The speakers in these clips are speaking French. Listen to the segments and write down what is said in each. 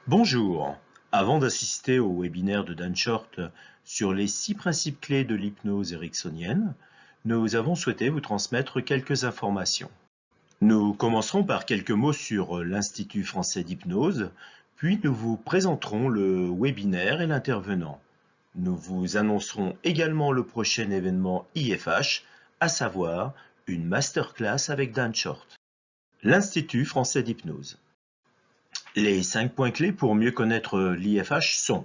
Bonjour. Avant d'assister au webinaire de Dan Short sur les 6 principes clés de l'hypnose ericksonienne, nous avons souhaité vous transmettre quelques informations. Nous commencerons par quelques mots sur l'Institut français d'hypnose, puis nous vous présenterons le webinaire et l'intervenant. Nous vous annoncerons également le prochain événement IFH, à savoir une masterclass avec Dan Short. L'Institut français d'hypnose. Les 5 points clés pour mieux connaître l'IFH sont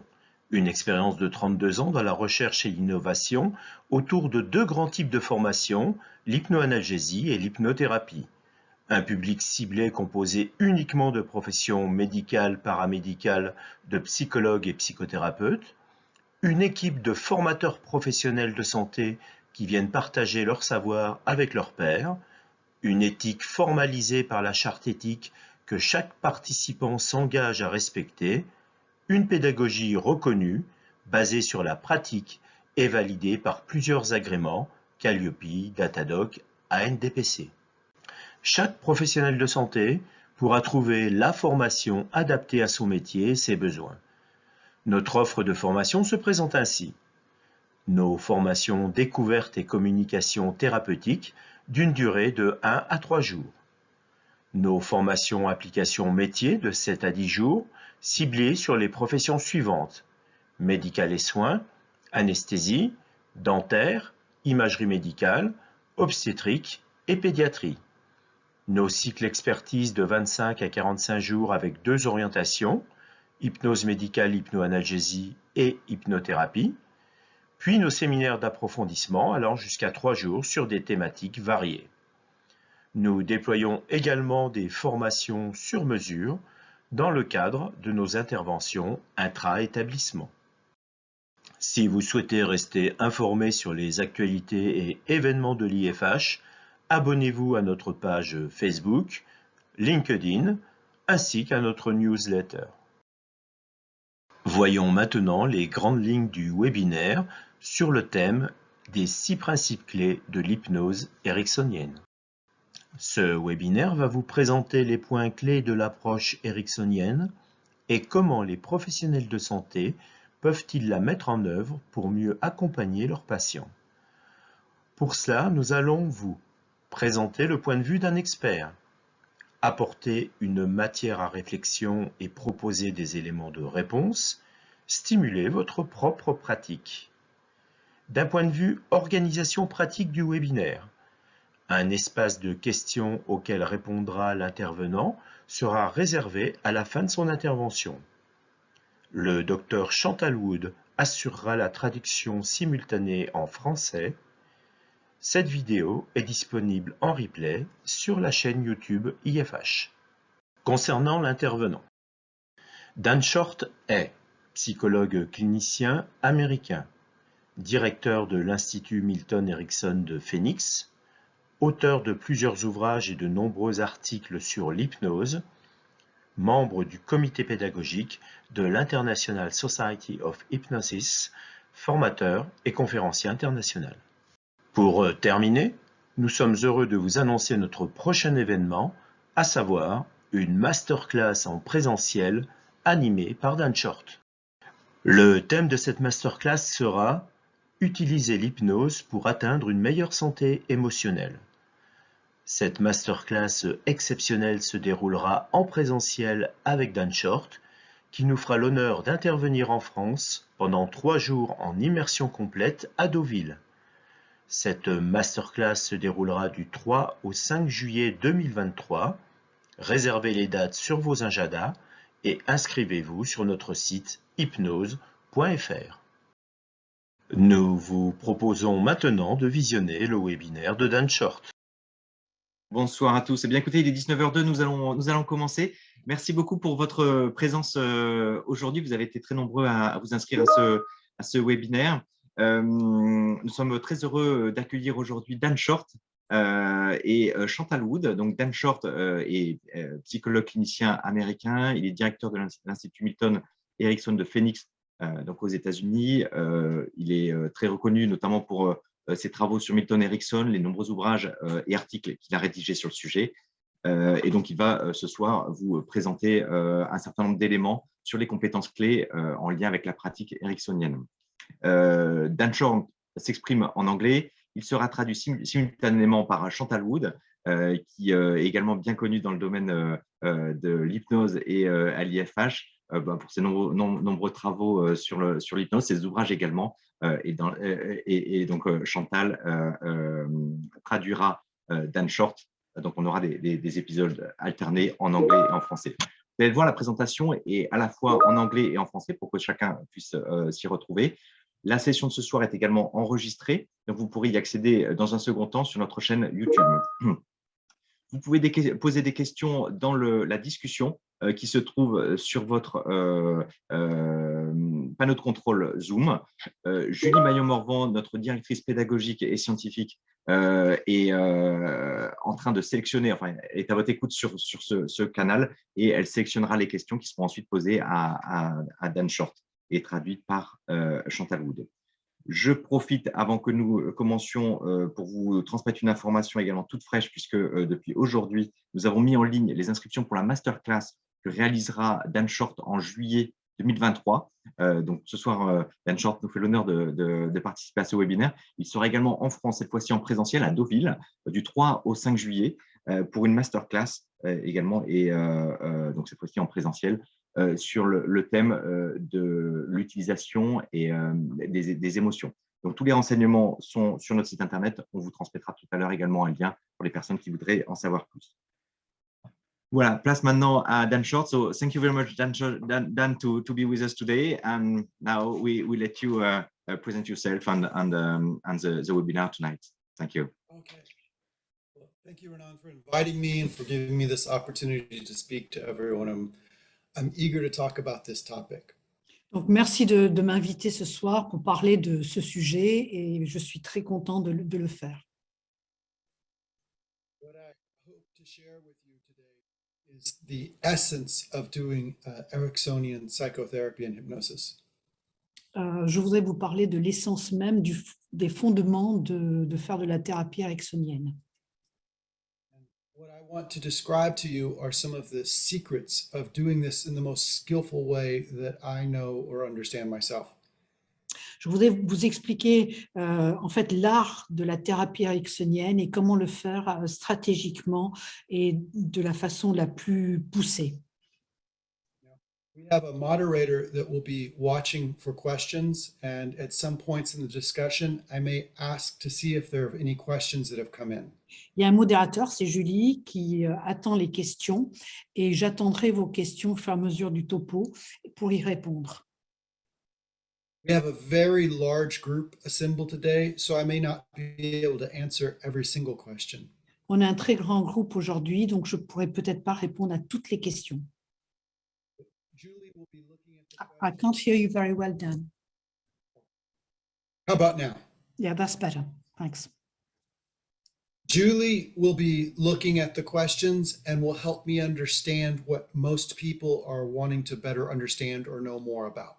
une expérience de 32 ans dans la recherche et l'innovation autour de 2 grands types de formations, l'hypnoanalgésie et l'hypnothérapie. Un public ciblé composé uniquement de professions médicales, paramédicales, de psychologues et psychothérapeutes. Une équipe de formateurs professionnels de santé qui viennent partager leur savoir avec leurs pairs. Une éthique formalisée par la charte éthique que chaque participant s'engage à respecter, une pédagogie reconnue, basée sur la pratique et validée par plusieurs agréments, Calliope, Datadoc, ANDPC. Chaque professionnel de santé pourra trouver la formation adaptée à son métier et ses besoins. Notre offre de formation se présente ainsi. Nos formations découverte et communication thérapeutique d'une durée de 1 à 3 jours. Nos formations applications métiers de 7 à 10 jours, ciblées sur les professions suivantes: médical et soins, anesthésie, dentaire, imagerie médicale, obstétrique et pédiatrie. Nos cycles expertise de 25 à 45 jours avec 2 orientations, hypnose médicale, hypnoanalgésie et hypnothérapie, puis nos séminaires d'approfondissement allant jusqu'à 3 jours sur des thématiques variées. Nous déployons également des formations sur mesure dans le cadre de nos interventions intra-établissement. Si vous souhaitez rester informé sur les actualités et événements de l'IFH, abonnez-vous à notre page Facebook, LinkedIn, ainsi qu'à notre newsletter. Voyons maintenant les grandes lignes du webinaire sur le thème des 6 principes clés de l'hypnose ericksonienne. Ce webinaire va vous présenter les points clés de l'approche ericksonienne et comment les professionnels de santé peuvent-ils la mettre en œuvre pour mieux accompagner leurs patients. Pour cela, nous allons vous présenter le point de vue d'un expert, apporter une matière à réflexion et proposer des éléments de réponse, stimuler votre propre pratique. D'un point de vue organisation pratique du webinaire, un espace de questions auquel répondra l'intervenant sera réservé à la fin de son intervention. Le Dr Chantal Wood assurera la traduction simultanée en français. Cette vidéo est disponible en replay sur la chaîne YouTube IFH. Concernant l'intervenant, Dan Short est psychologue clinicien américain, directeur de l'Institut Milton Erickson de Phoenix, auteur de plusieurs ouvrages et de nombreux articles sur l'hypnose, membre du comité pédagogique de l'International Society of Hypnosis, formateur et conférencier international. Pour terminer, nous sommes heureux de vous annoncer notre prochain événement, à savoir une masterclass en présentiel animée par Dan Short. Le thème de cette masterclass sera « Utiliser l'hypnose pour atteindre une meilleure santé émotionnelle ». Cette masterclass exceptionnelle se déroulera en présentiel avec Dan Short, qui nous fera l'honneur d'intervenir en France pendant 3 jours en immersion complète à Deauville. Cette masterclass se déroulera du 3 au 5 juillet 2023. Réservez les dates sur vos agendas et inscrivez-vous sur notre site hypnose.fr. Nous vous proposons maintenant de visionner le webinaire de Dan Short. Bonsoir à tous. Eh bien, écoutez, il est 19h02, nous allons commencer. Merci beaucoup pour votre présence aujourd'hui. Vous avez été très nombreux à vous inscrire à ce webinaire. Nous sommes très heureux d'accueillir aujourd'hui Dan Short et Chantal Wood. Donc, Dan Short est psychologue clinicien américain. Il est directeur de l'Institut Milton Erickson de Phoenix, donc aux États-Unis. Il est très reconnu, notamment pour ses travaux sur Milton Erickson, les nombreux ouvrages et articles qu'il a rédigés sur le sujet. Et donc, il va ce soir vous présenter un certain nombre d'éléments sur les compétences clés en lien avec la pratique ericksonienne. Dan Short s'exprime en anglais. Il sera traduit simultanément par Chantal Wood, qui est également bien connue dans le domaine de l'hypnose et à l'IFH pour ses nombreux travaux sur l'hypnose, ses ouvrages également. Et donc, Chantal traduira Dan Short. Donc, on aura des épisodes alternés en anglais et en français. Vous allez voir, la présentation est à la fois en anglais et en français pour que chacun puisse s'y retrouver. La session de ce soir est également enregistrée, donc vous pourrez y accéder dans un second temps sur notre chaîne YouTube. Vous pouvez poser des questions dans la discussion qui se trouve sur votre panneau de contrôle Zoom. Julie Maillot-Morvan, notre directrice pédagogique et scientifique, est en train de sélectionner, enfin, est à votre écoute sur ce canal et elle sélectionnera les questions qui seront ensuite posées à Dan Short et traduites par Chantal Wood. Je profite, avant que nous commencions, pour vous transmettre une information également toute fraîche, puisque depuis aujourd'hui, nous avons mis en ligne les inscriptions pour la masterclass que réalisera Dan Short en juillet 2023. Donc, ce soir, Dan Short nous fait l'honneur de participer à ce webinaire. Il sera également en France, cette fois-ci en présentiel, à Deauville, du 3 au 5 juillet, pour une masterclass également, et donc cette fois-ci en présentiel, sur le thème de l'utilisation et des émotions. Donc, tous les renseignements sont sur notre site internet. On vous transmettra tout à l'heure également un lien pour les personnes qui voudraient en savoir plus. Voilà, place maintenant à Dan Short. So, thank you very much, Dan, to be with us today. And now we let you present yourself and the webinar tonight. Thank you. Okay. Well, thank you, Renan, for inviting me and for giving me this opportunity to speak to everyone. I'm eager to talk about this topic. Donc, merci de m'inviter ce soir pour parler de ce sujet et je suis très content de le faire. What I hope to share with you today is the essence of doing Ericksonian psychotherapy and hypnosis. Je voudrais vous parler de l'essence même des fondements de faire de la thérapie ericksonienne. What I want to describe to you are some of the secrets of doing this in the most skillful way that I know or understand myself. Je voudrais vous expliquer en fait l'art de la thérapie ericksonienne et comment le faire stratégiquement et de la façon la plus poussée. We have a moderator that will be watching for questions, and at some points in the discussion, I may ask to see if there are any questions that have come in. Il y a un modérateur, c'est Julie, qui attend les questions et j'attendrai vos questions au fur et à mesure du topo pour y répondre. We have a very large group assembled today, so I may not be able to answer every single question. On a un très grand groupe aujourd'hui, donc je ne pourrai peut-être pas répondre à toutes les questions. Julie will be looking at the I can't hear you very well, Dan. How about now? Yeah, that's better. Thanks. Julie will be looking at the questions and will help me understand what most people are wanting to better understand or know more about.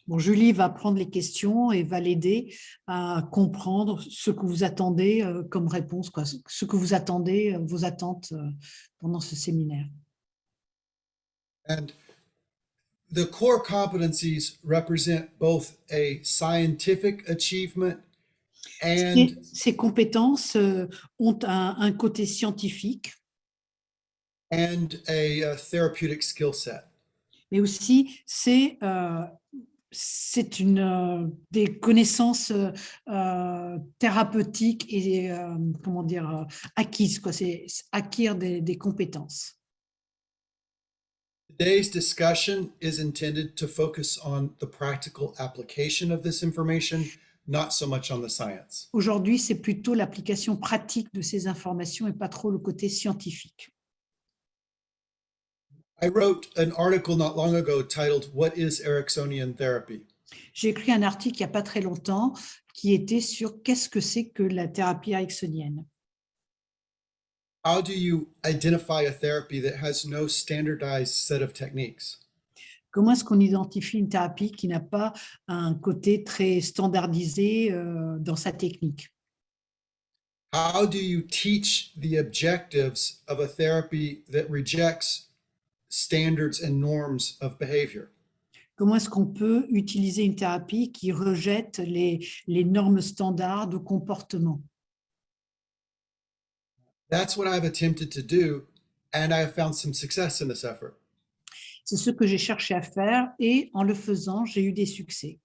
Bon, Julie va prendre les questions et va l'aider à comprendre ce que vous attendez comme réponse, quoi, ce que vous attendez, vos attentes pendant ce séminaire. And the core competencies represent both a scientific achievement and Ces compétences ont un côté scientifique, a therapeutic skill set. mais aussi c'est des connaissances thérapeutiques et comment dire acquises, quoi. C'est acquérir des compétences. Today's discussion is intended to focus on the practical application of this information, not so much on the science. Aujourd'hui, c'est plutôt l'application pratique de ces informations et pas trop le côté scientifique. I wrote an article not long ago titled "What is Ericksonian Therapy?" J'ai écrit un article il n'y a pas très longtemps qui était sur qu'est-ce que c'est que la thérapie ericksonienne. How do you identify a therapy that has no standardized set of techniques? Comment est-ce qu'on identifie une thérapie qui n'a pas un côté très standardisé dans sa technique? How do you teach the objectives of a therapy that rejects standards and norms of behavior? Comment est-ce qu'on peut utiliser une thérapie qui rejette les normes standards de comportement? That's what I've attempted to do, and I have found some success in this effort. C'est ce que j'ai cherché à faire et en le faisant, j'ai eu des succès.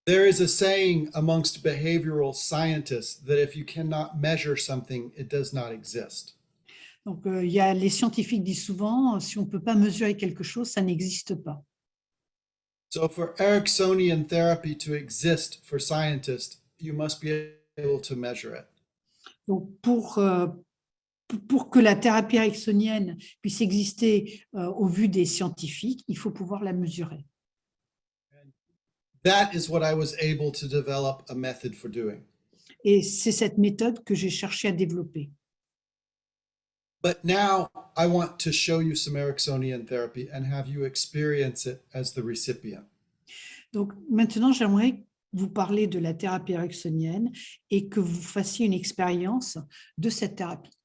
There is a saying amongst behavioral scientists that if you cannot measure something, it does not exist. Donc, il y a, les scientifiques disent souvent, si on ne peut pas mesurer quelque chose, ça n'existe pas. So for Ericksonian therapy to exist for scientists, you must be able to measure it. Donc, pour que la thérapie ericksonienne puisse exister au vu des scientifiques, il faut pouvoir la mesurer. That is what I was able to develop a method for doing. Et c'est cette méthode que j'ai cherché à développer. But now I want to show you some Ericksonian therapy and have you experience it as the recipient. Donc maintenant, j'aimerais vous parler de la thérapie ericksonienne et que vous fassiez une expérience de cette thérapie.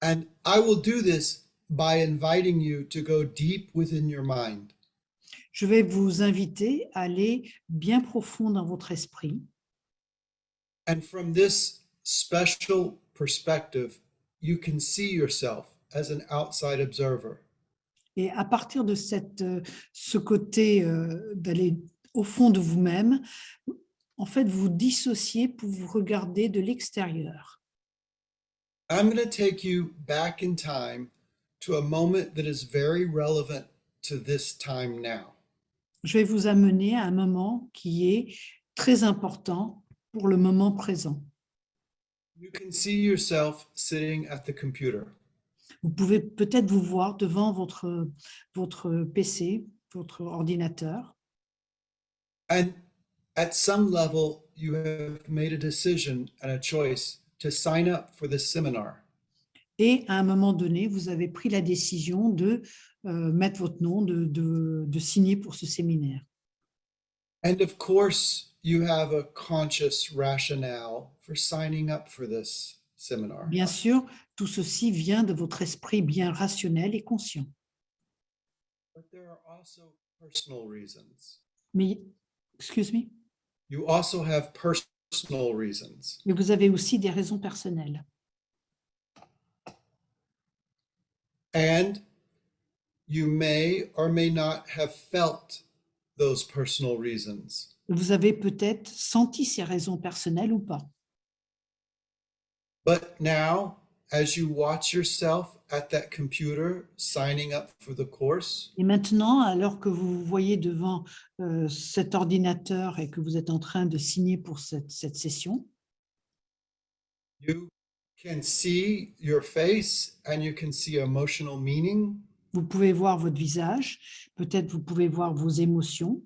And I will do this by inviting you to go deep within your mind. Je vais vous inviter à aller bien profond dans votre esprit. And from this special perspective, you can see yourself as an outside observer. Et à partir de ce côté d'aller au fond de vous-même, en fait, vous dissociez pour vous regarder de l'extérieur. I'm going to take you back in time to a moment that is very relevant to this time now. Je vais vous amener à un moment qui est très important pour le moment présent. You can see yourself sitting at the computer. Vous pouvez peut-être vous voir devant votre PC, votre ordinateur. And at some level, you have made a decision and a choice to sign up for this seminar. Et à un moment donné, vous avez pris la décision de mettre votre nom, de signer pour ce séminaire. And of course, you have a conscious rationale for signing up for this seminar. Bien sûr, tout ceci vient de votre esprit bien rationnel et conscient. But there are also personal reasons. Mais, excuse me, You also have personal reasons. mais vous avez aussi des raisons personnelles. And you may or may not have felt those personal reasons. Vous avez peut-être senti ces raisons personnelles ou pas. But now, as you watch yourself at that computer signing up for the course, Et maintenant, alors que vous vous voyez devant cet ordinateur et que vous êtes en train de signer pour cette session, you can see your face and you can see emotional meaning. vous pouvez voir votre visage, peut-être vous pouvez voir vos émotions.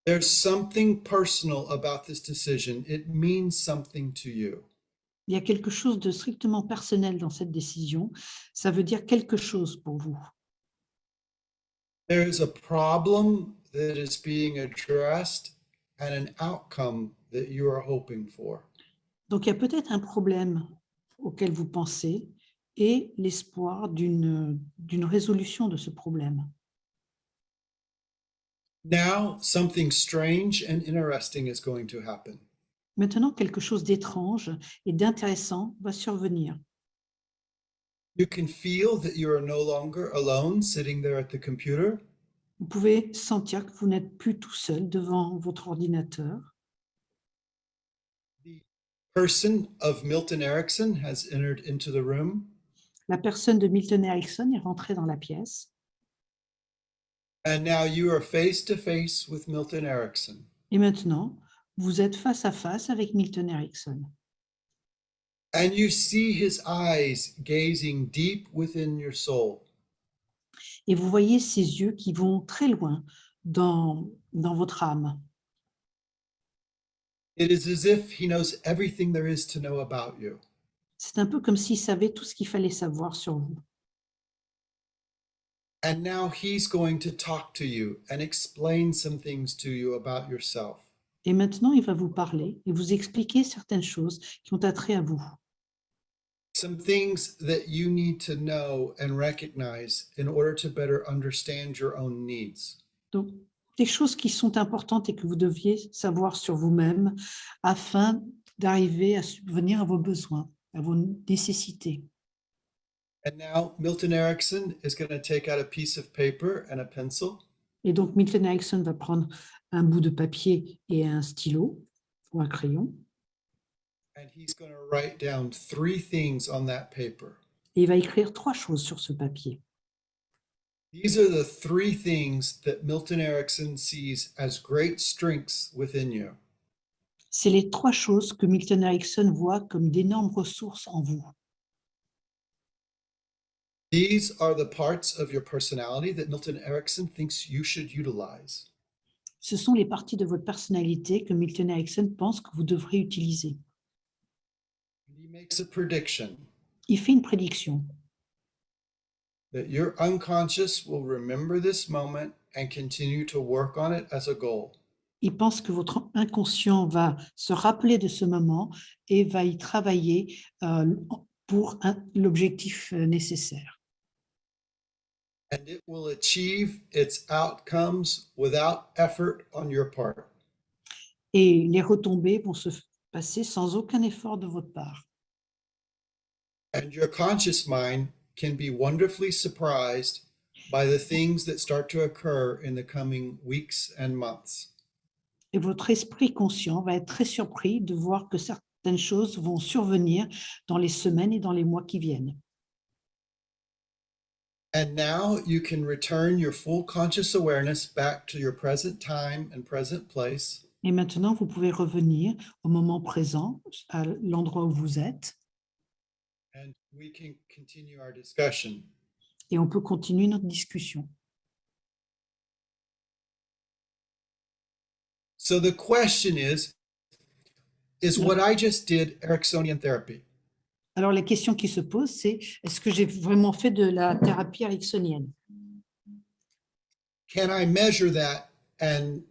There's something personal about this decision. It means something to you. Il y a quelque chose de strictement personnel dans cette décision. Ça veut dire quelque chose pour vous. There is a problem that is being addressed and an outcome that you are hoping for. Donc, il y a peut-être un problème auquel vous pensez et l'espoir d'une résolution de ce problème. Now, something strange and interesting is going to happen. Maintenant, quelque chose d'étrange et d'intéressant va survenir. You can feel that you are no longer alone sitting there at the computer. Vous pouvez sentir que vous n'êtes plus tout seul devant votre ordinateur. The person of Milton Erickson has entered into the room. La personne de Milton Erickson est rentrée dans la pièce. And now you are face to face with Milton Erickson. Et maintenant, vous êtes face à face avec Milton Erickson. And you see his eyes gazing deep within your soul. Et vous voyez ses yeux qui vont très loin dans votre âme. It is as if he knows everything there is to know about you. C'est un peu comme s'il savait tout ce qu'il fallait savoir sur vous. And now he's going to talk to you and explain some things to you about yourself. Et maintenant, il va vous parler et vous expliquer certaines choses qui ont attrait à vous. some things that you need to know and recognize in order to better understand your own needs. Donc, des choses qui sont importantes et que vous deviez savoir sur vous-même afin d'arriver à subvenir à vos besoins, à vos nécessités. And now Milton Erickson is going to take out a piece of paper and a pencil. Et donc, Milton Erickson va prendre un bout de papier et un stylo ou un crayon. And he's going to write down 3 things on that paper. Et il va écrire 3 choses sur ce papier. These are the 3 things that Milton Erickson sees as great strengths within you. C'est les 3 choses que Milton Erickson voit comme d'énormes ressources en vous. These are the parts of your personality that Milton Erickson thinks you should utilize. Ce sont les parties de votre personnalité que Milton Erickson pense que vous devrez utiliser. He makes a prediction Il fait une prédiction that your unconscious will remember this moment and continue to work on it as a goal. il pense que votre inconscient va se rappeler de ce moment et va y travailler pour l'objectif nécessaire. And it will achieve its outcomes without effort on your part. Et les retombées vont se passer sans aucun effort de votre part. And your conscious mind can be wonderfully surprised by the things that start to occur in the coming weeks and months. Et votre esprit conscient va être très surpris de voir que certaines choses vont survenir dans les semaines et dans les mois qui viennent. And now you can return your full conscious awareness back to your present time and present place. Et maintenant, vous pouvez revenir au moment présent, à l'endroit où vous êtes, And we can continue our discussion. et on peut continuer notre discussion. So the question is what I just did Ericksonian therapy? Alors, la question qui se pose, c'est est-ce que j'ai vraiment fait de la thérapie ericksonienne? Can I measure that and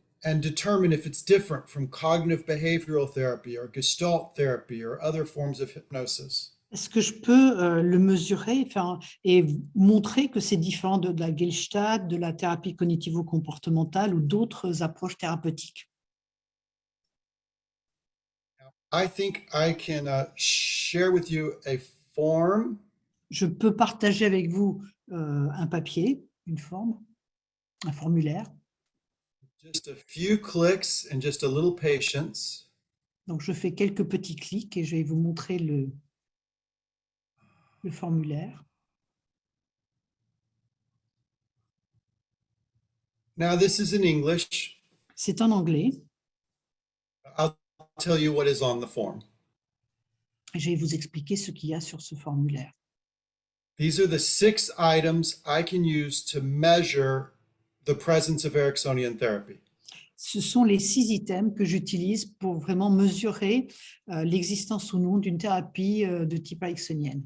determine if it's different from cognitive behavioral therapy or Gestalt therapy or other forms of hypnosis? Est-ce que je peux le mesurer et montrer que c'est différent de la Gestalt, de la thérapie cognitivo-comportementale ou d'autres approches thérapeutiques? I think I can share with you a form. Je peux partager avec vous un papier, une forme, un formulaire. Just a few clicks and just a little patience. Donc, je fais quelques petits clics et je vais vous montrer le formulaire. Now this is in English. C'est en anglais. I'll tell you what is on the form. Je vais vous expliquer ce qu'il y a sur ce formulaire. These are the 6 items I can use to measure the presence of Ericksonian therapy. Ce sont les 6 items que j'utilise pour vraiment mesurer l'existence ou non d'une thérapie de type ericksonienne.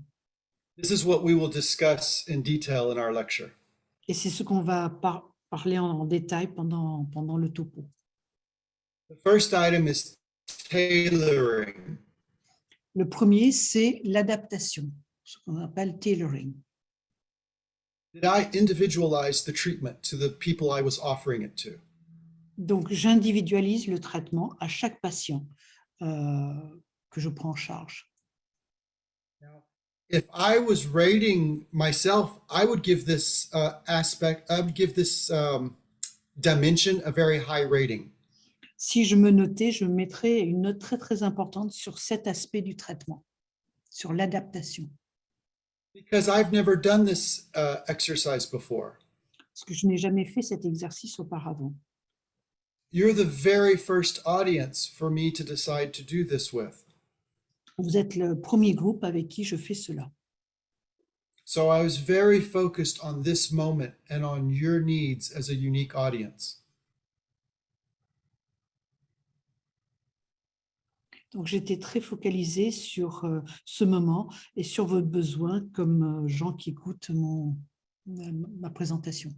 This is what we will discuss in detail in our lecture. Et c'est ce qu'on va parler en détail pendant le topo. The first item is tailoring. Le premier, c'est l'adaptation, ce qu'on appelle tailoring. Did I individualize the treatment to the people I was offering it to? Donc, j'individualise le traitement à chaque patient que je prends en charge. If I was rating myself, I would give this dimension a very high rating. Si je me notais, je mettrais une note très, très importante sur cet aspect du traitement, sur l'adaptation. Because I've never done this exercise before. Parce que je n'ai jamais fait cet exercice auparavant. You're the very first audience for me to decide to do this with. Vous êtes le premier groupe avec qui je fais cela. So I was very focused on this moment and on your needs as a unique audience. Donc, j'étais très focalisée sur ce moment et sur vos besoins comme gens qui écoutent ma présentation.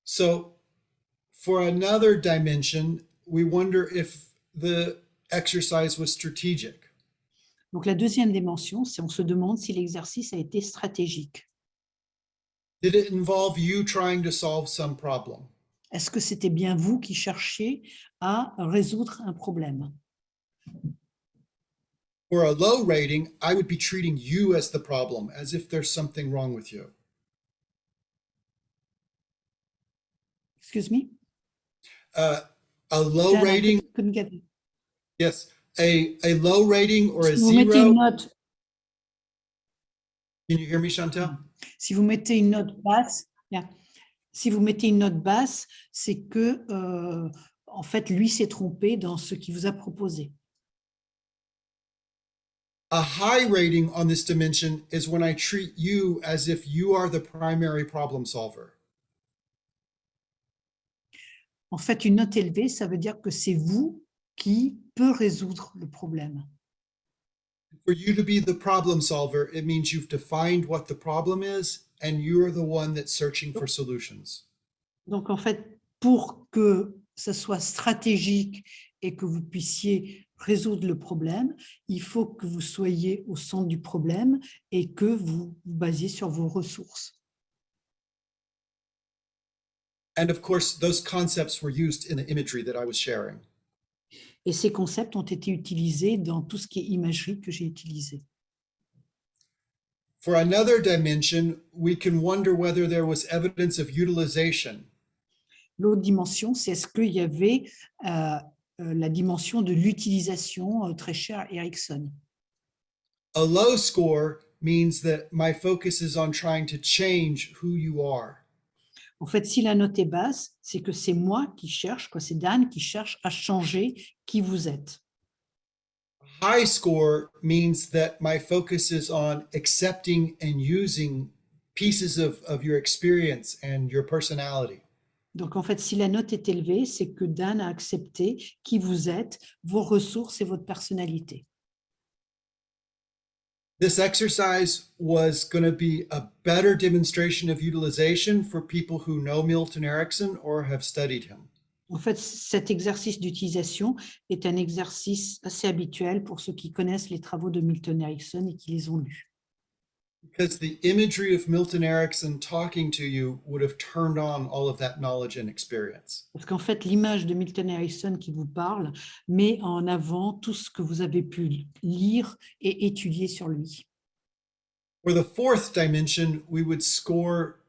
So for another dimension, we wonder if the exercise was strategic. Donc, la deuxième dimension, c'est on se demande si l'exercice a été stratégique. Did it involve you trying to solve some problem? Est-ce que c'était bien vous qui cherchiez à résoudre un problème? For a low rating, I would be treating you as the problem, as if there's something wrong with you. Excuse me? A low Dan, I rating, couldn't get it. yes, a low rating or a Si vous mettez zero. une note, Can you hear me, Chantal? si vous mettez une note basse, bien. Si vous mettez une note basse, c'est que en fait, lui s'est trompé dans ce qu'il vous a proposé. A high rating on this dimension is when I treat you as if you are the primary problem solver. En fait, une note élevée, ça veut dire que c'est vous qui peut résoudre le problème. For you to be the problem solver, it means you've defined what the problem is and you're the one that's searching for solutions. Donc, en fait, pour que ce soit stratégique et que vous puissiez résoudre le problème, il faut que vous soyez au centre du problème et que vous vous basiez sur vos ressources. And of course, those concepts were used in the imagery that I was sharing. Et ces concepts ont été utilisés dans tout ce qui est imagerie que j'ai utilisé. For another dimension, we can wonder whether there was evidence of utilization. L'autre dimension, c'est est-ce qu'il y avait la dimension de l'utilisation très chère à Erickson. A low score means that my focus is on trying to change who you are. En fait, si la note est basse, c'est que c'est moi qui cherche, c'est Dan qui cherche à changer qui vous êtes. High score means that my focus is on accepting and using pieces of your experience and your personality. Donc, en fait, si la note est élevée, c'est que Dan a accepté qui vous êtes, vos ressources et votre personnalité. This exercise was going to be a better demonstration of utilization for people who know Milton Erickson or have studied him. En fait, cet exercice d'utilisation est un exercice assez habituel pour ceux qui connaissent les travaux de Milton Erickson et qui les ont lus. Because the imagery of Milton Erickson talking to you would have turned on all of that knowledge and experience. Parce qu'en fait, l'image de Milton Erickson qui vous parle met en avant tout ce que vous avez pu lire et étudier sur lui. For the fourth dimension, we would score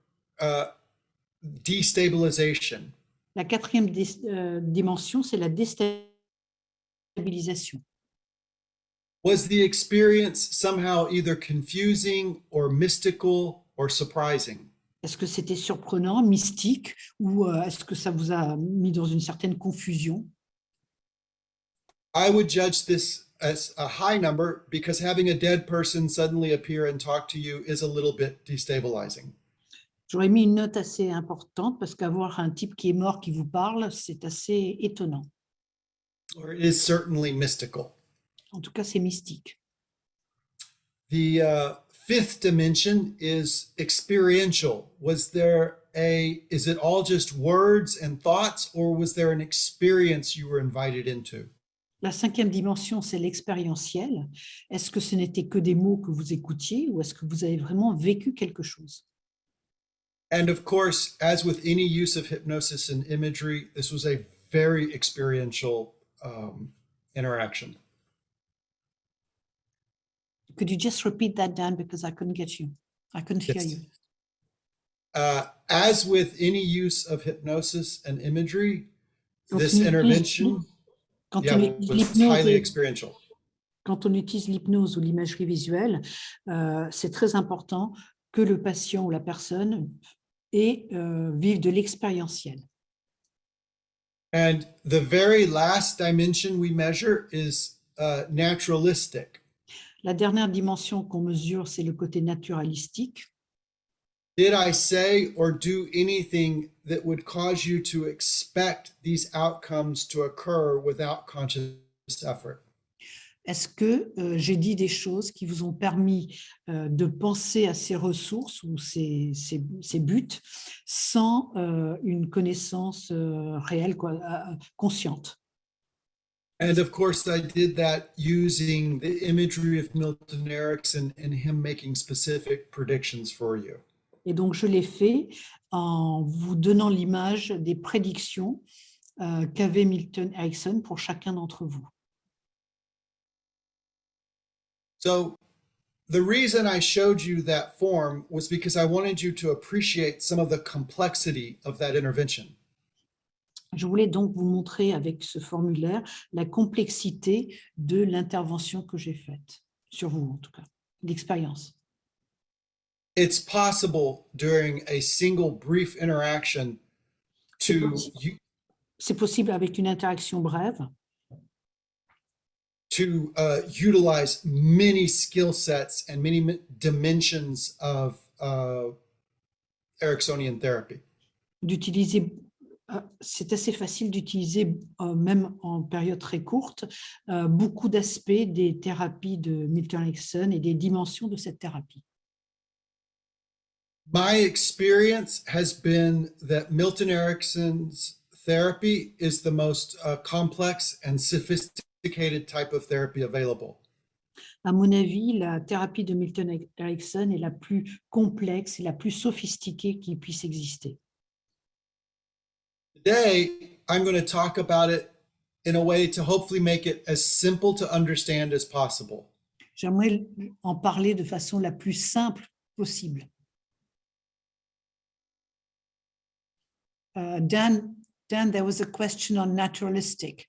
destabilization. La quatrième dimension, c'est la déstabilisation. Was the experience somehow either confusing or mystical or surprising? Est-ce que c'était surprenant, mystique, ou est-ce que ça vous a mis dans une certaine confusion? I would judge this as a high number because having a dead person suddenly appear and talk to you is a little bit destabilizing. J'aurais mis une note assez importante parce qu'avoir un type qui est mort qui vous parle, c'est assez étonnant. Or it is certainly mystical. En tout cas, c'est mystique. The fifth dimension is experiential. Is it all just words and thoughts, or was there an experience you were invited into? La cinquième dimension, c'est l'expérientiel. Est-ce que ce n'était que des mots que vous écoutiez ou est-ce que vous avez vraiment vécu quelque chose? And of course, as with any use of hypnosis and imagery, this was a very experiential interaction. Could you just repeat that, Dan, because I couldn't get you. I couldn't hear Yes. you. As with any use of hypnosis and imagery, Donc, this intervention quand yeah, on utilise was l'hypnose highly et- experiential. quand on utilise l'hypnose ou l'imagerie visuelle, c'est très important que le patient ou la personne vive de l'expérientiel. And the very last dimension we measure is naturalistic. La dernière dimension qu'on mesure, c'est le côté naturalistique. Did I say or do anything that would cause you to expect these outcomes to occur without conscious effort? Est-ce que j'ai dit des choses qui vous ont permis de penser à ces ressources ou ces buts sans une connaissance réelle, consciente? And of course, I did that using the imagery of Milton Erickson and him making specific predictions for you. Et donc, je l'ai fait en vous donnant l'image des prédictions qu'avait Milton Erickson pour chacun d'entre vous. So the reason I showed you that form was because I wanted you to appreciate some of the complexity of that intervention. Je voulais donc vous montrer avec ce formulaire la complexité de l'intervention que j'ai faite, sur vous en tout cas, l'expérience. It's possible during a single brief interaction C'est possible avec une interaction brève to utilize many skill sets and many dimensions of Ericksonian therapy. d'utiliser. C'est assez facile d'utiliser, même en période très courte, beaucoup d'aspects des thérapies de Milton Erickson et des dimensions de cette thérapie. My experience has been that Milton Erickson's therapy is the most complex and sophisticated type of therapy available. À mon avis, la thérapie de Milton Erickson est la plus complexe et la plus sophistiquée qui puisse exister. Today, I'm going to talk about it in a way to hopefully make it as simple to understand as possible. J'aimerais en parler de façon la plus simple possible. Dan, there was a question on naturalistic.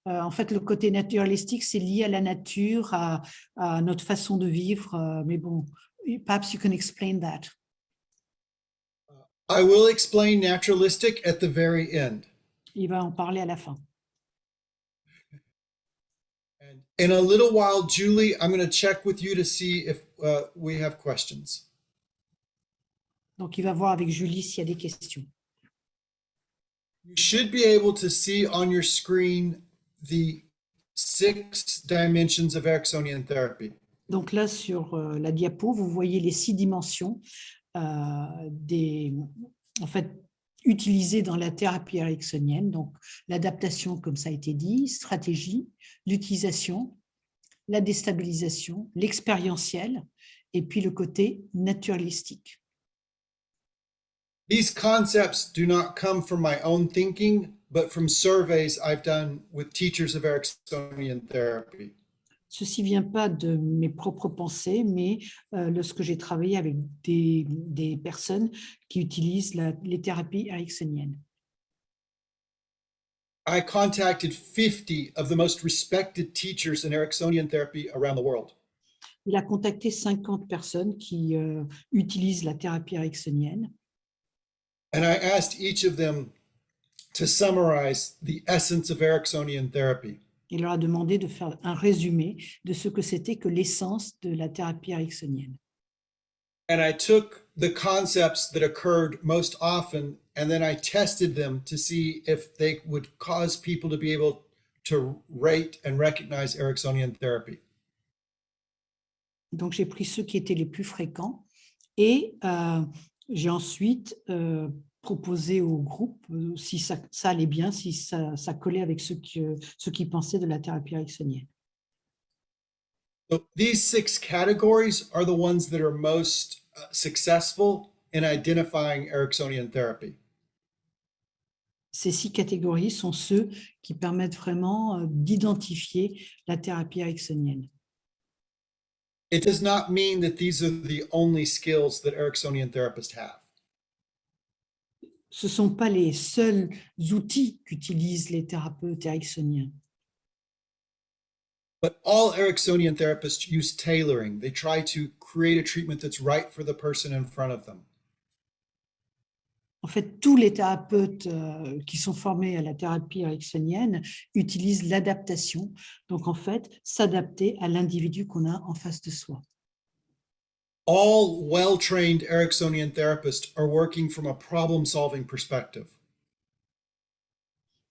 En fait, le côté naturalistique, c'est lié à la nature, à notre façon de vivre. Mais bon, perhaps you can explain that. I will explain naturalistic at the very end. Il va en parler à la fin. And in a little while, Julie, I'm going to check with you to see if we have questions. Donc, il va voir avec Julie s'il y a des questions. You should be able to see on your screen the 6 dimensions of Ericksonian therapy. Donc là, sur la diapo, vous voyez les 6 dimensions en fait, utilisées dans la thérapie ericksonienne. Donc, l'adaptation, comme ça a été dit, stratégie, l'utilisation, la déstabilisation, l'expérientiel, et puis le côté naturalistique. These concepts do not come from my own thinking, but from surveys I've done with teachers of Ericksonian therapy. Ceci ne vient pas de mes propres pensées, mais lorsque j'ai travaillé avec des personnes qui utilisent les thérapies ericksoniennes. I contacted 50 of the most respected teachers in Ericksonian therapy around the world. Il a contacté 50 personnes qui utilisent la thérapie ericksonienne. And I asked each of them to summarize the essence of Ericksonian therapy. Il leur a demandé de faire un résumé de ce que c'était que l'essence de la thérapie ericksonienne. And I took the concepts that occurred most often, and then I tested them to see if they would cause people to be able to rate and recognize Ericksonian therapy. Donc, j'ai pris ceux qui étaient les plus fréquents et j'ai ensuite proposé au groupe si ça allait bien, si ça collait avec ce qu'ils pensaient de la thérapie ericksonienne. So these 6 categories are the ones that are most successful in identifying Ericksonian therapy. Ces 6 catégories sont ceux qui permettent vraiment d'identifier la thérapie ericksonienne. It does not mean that these are the only skills that Ericksonian therapists have. Ce ne sont pas les seuls outils qu'utilisent les thérapeutes ericksoniens. But all Ericksonian therapists use tailoring. They try to create a treatment that's right for the person in front of them. En fait, tous les thérapeutes qui sont formés à la thérapie ericksonienne utilisent l'adaptation. Donc, en fait, s'adapter à l'individu qu'on a en face de soi. All well-trained Ericksonian therapists are working from a problem-solving perspective.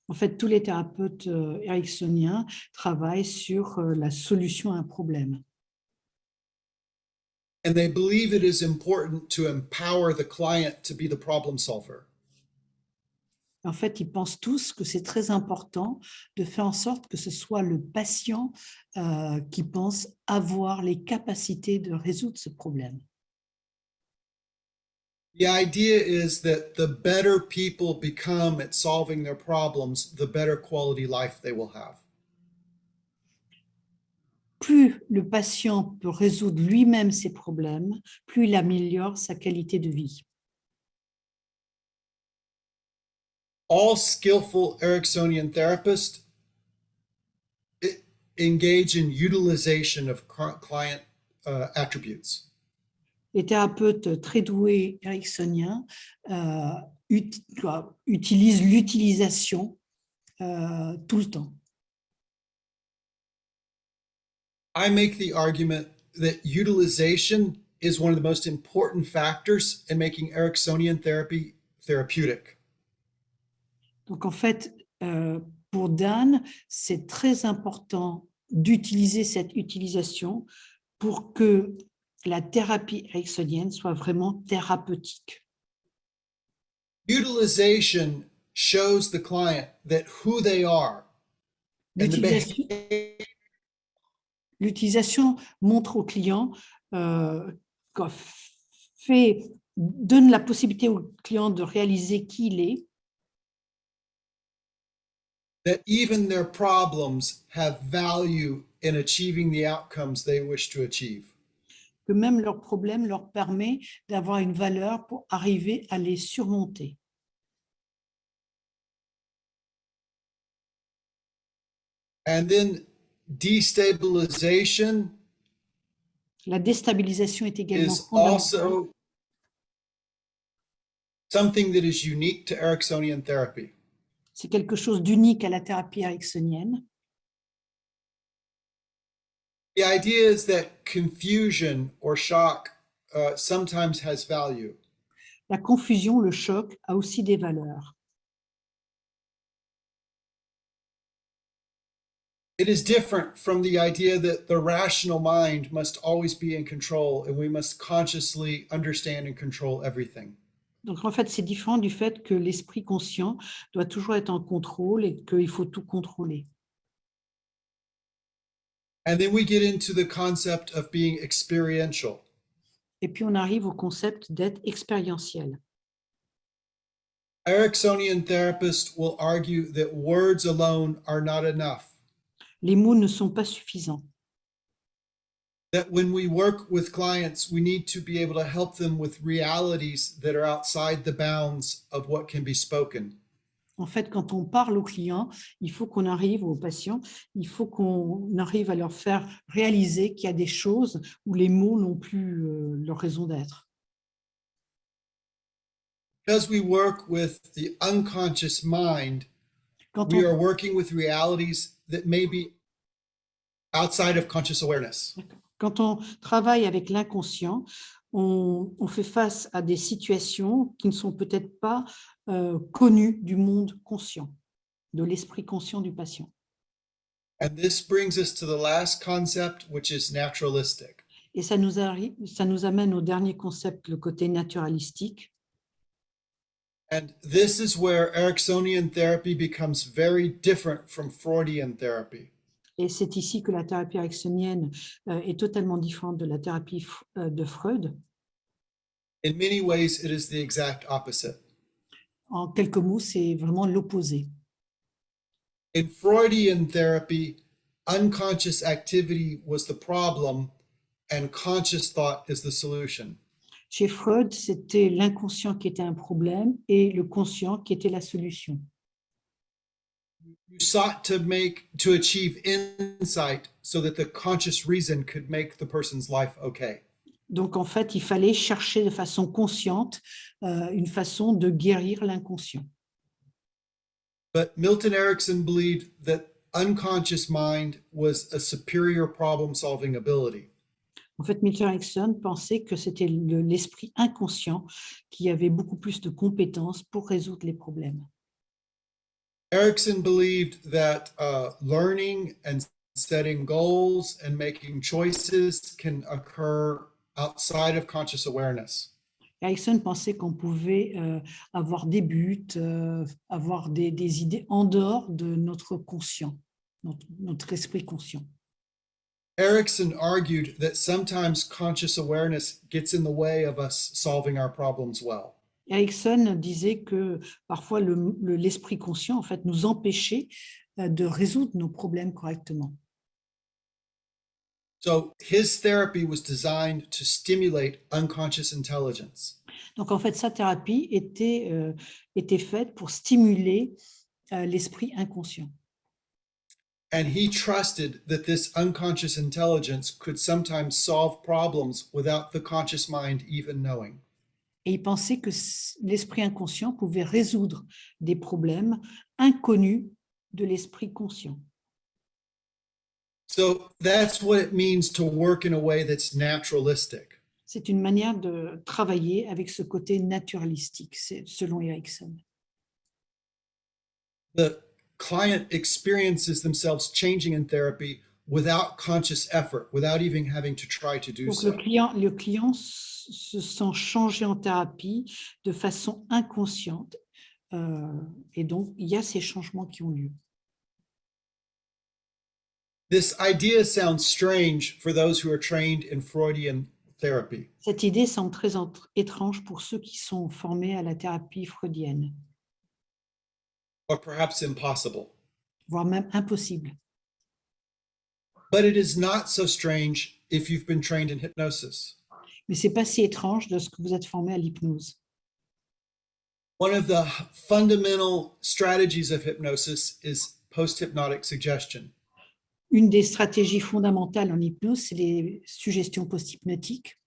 En fait, tous les thérapeutes ericksoniens travaillent sur la solution à un problème. And they believe it is important to empower the client to be the problem solver. En fait, ils pensent tous que c'est très important de faire en sorte que ce soit le patient qui pense avoir les capacités de résoudre ce problème. The idea is that the better people become at solving their problems, the better quality life they will have. Plus le patient peut résoudre lui-même ses problèmes, plus il améliore sa qualité de vie. All skillful Ericksonian therapists engage in utilization of client attributes. Les thérapeutes très doués ericksoniens utilisent l'utilisation tout le temps. I make the argument that utilization is one of the most important factors in making Ericksonian therapy therapeutic. Donc en fait, pour Dan, c'est très important d'utiliser cette utilisation pour que la thérapie ericksonienne soit vraiment thérapeutique. Utilization shows the client that who they are and the L'utilisation l'utilisation montre au client, donne la possibilité au client de réaliser qui il est, that even their problems have value in achieving the outcomes they wish to achieve. que même leur problème leur permet d'avoir une valeur pour arriver à les surmonter. And then destabilization La déstabilisation est également is fondamentale. also something that is unique to Ericksonian therapy. C'est quelque chose d'unique à la thérapie ericksonienne. The idea is that confusion or shock sometimes has value. La confusion, le choc, a aussi des valeurs. It is different from the idea that the rational mind must always be in control and we must consciously understand and control everything. Donc en fait, c'est différent du fait que l'esprit conscient doit toujours être en contrôle et qu'il faut tout contrôler. And then we get into the concept of being experiential. Et puis on arrive au concept d'être expérientiel. Ericksonian therapists will argue that words alone are not enough. Les mots ne sont pas suffisants. That when we work with clients, we need to be able to help them with realities that are outside the bounds of what can be spoken. En fait, quand on parle aux clients, il faut qu'on arrive aux patients, il faut qu'on arrive à leur faire réaliser qu'il y a des choses où les mots n'ont plus leur raison d'être. Because we work with the unconscious mind, Quand we on, are working with realities that may be outside of conscious awareness. quand on travaille avec l'inconscient, on fait face à des situations qui ne sont peut-être pas connues du monde conscient, de l'esprit conscient du patient. And this brings us to the last concept, which is naturalistic. Et ça nous amène au dernier concept, le côté naturalistique. And this is where Ericksonian therapy becomes very different from Freudian therapy. Et c'est ici que la thérapie ericksonienne est totalement différente de la thérapie de Freud. In many ways, it is the exact opposite. En quelques mots, c'est vraiment l'opposé. In Freudian therapy, unconscious activity was the problem and conscious thought is the solution. Chez Freud, c'était l'inconscient qui était un problème et le conscient qui était la solution. You sought to achieve insight so that the conscious reason could make the person's life okay. Donc, en fait, il fallait chercher de façon consciente une façon de guérir l'inconscient. But Milton Erickson believed that unconscious mind was a superior problem-solving ability. En fait, Milton Erickson pensait que c'était l'esprit inconscient qui avait beaucoup plus de compétences pour résoudre les problèmes. Erickson believed that learning and setting goals and making choices can occur outside of conscious awareness. Erickson pensait qu'on pouvait avoir des buts, avoir des idées en dehors de notre conscient, notre esprit conscient. Erickson argued that sometimes conscious awareness gets in the way of us solving our problems well. Erickson disait que parfois l'esprit conscient en fait nous empêchait de résoudre nos problèmes correctement. So his therapy was designed to stimulate unconscious intelligence. Donc en fait sa thérapie était faite pour stimuler l'esprit inconscient. And he trusted that this unconscious intelligence could sometimes solve problems without the conscious mind even knowing. Et il pensait que l'esprit inconscient pouvait résoudre des problèmes inconnus de l'esprit conscient. So that's what it means to work in a way that's naturalistic. C'est une manière de travailler avec ce côté naturalistique, selon Erickson. The client experiences themselves changing in therapy without conscious effort, without even having to try to do Donc so. le client se sent changé en thérapie de façon inconsciente et donc il y a ces changements qui ont lieu. This idea sounds strange for those who are trained in Freudian therapy. Cette idée semble très étrange pour ceux qui sont formés à la thérapie freudienne, Or perhaps impossible. voire même impossible. But it is not so strange if you've been trained in hypnosis. Mais c'est pas si étrange de ce que vous êtes formé à l'hypnose. One of the fundamental strategies of hypnosis is post-hypnotic suggestion. Une des stratégies fondamentales en hypnose, c'est les suggestions post-hypnotiques.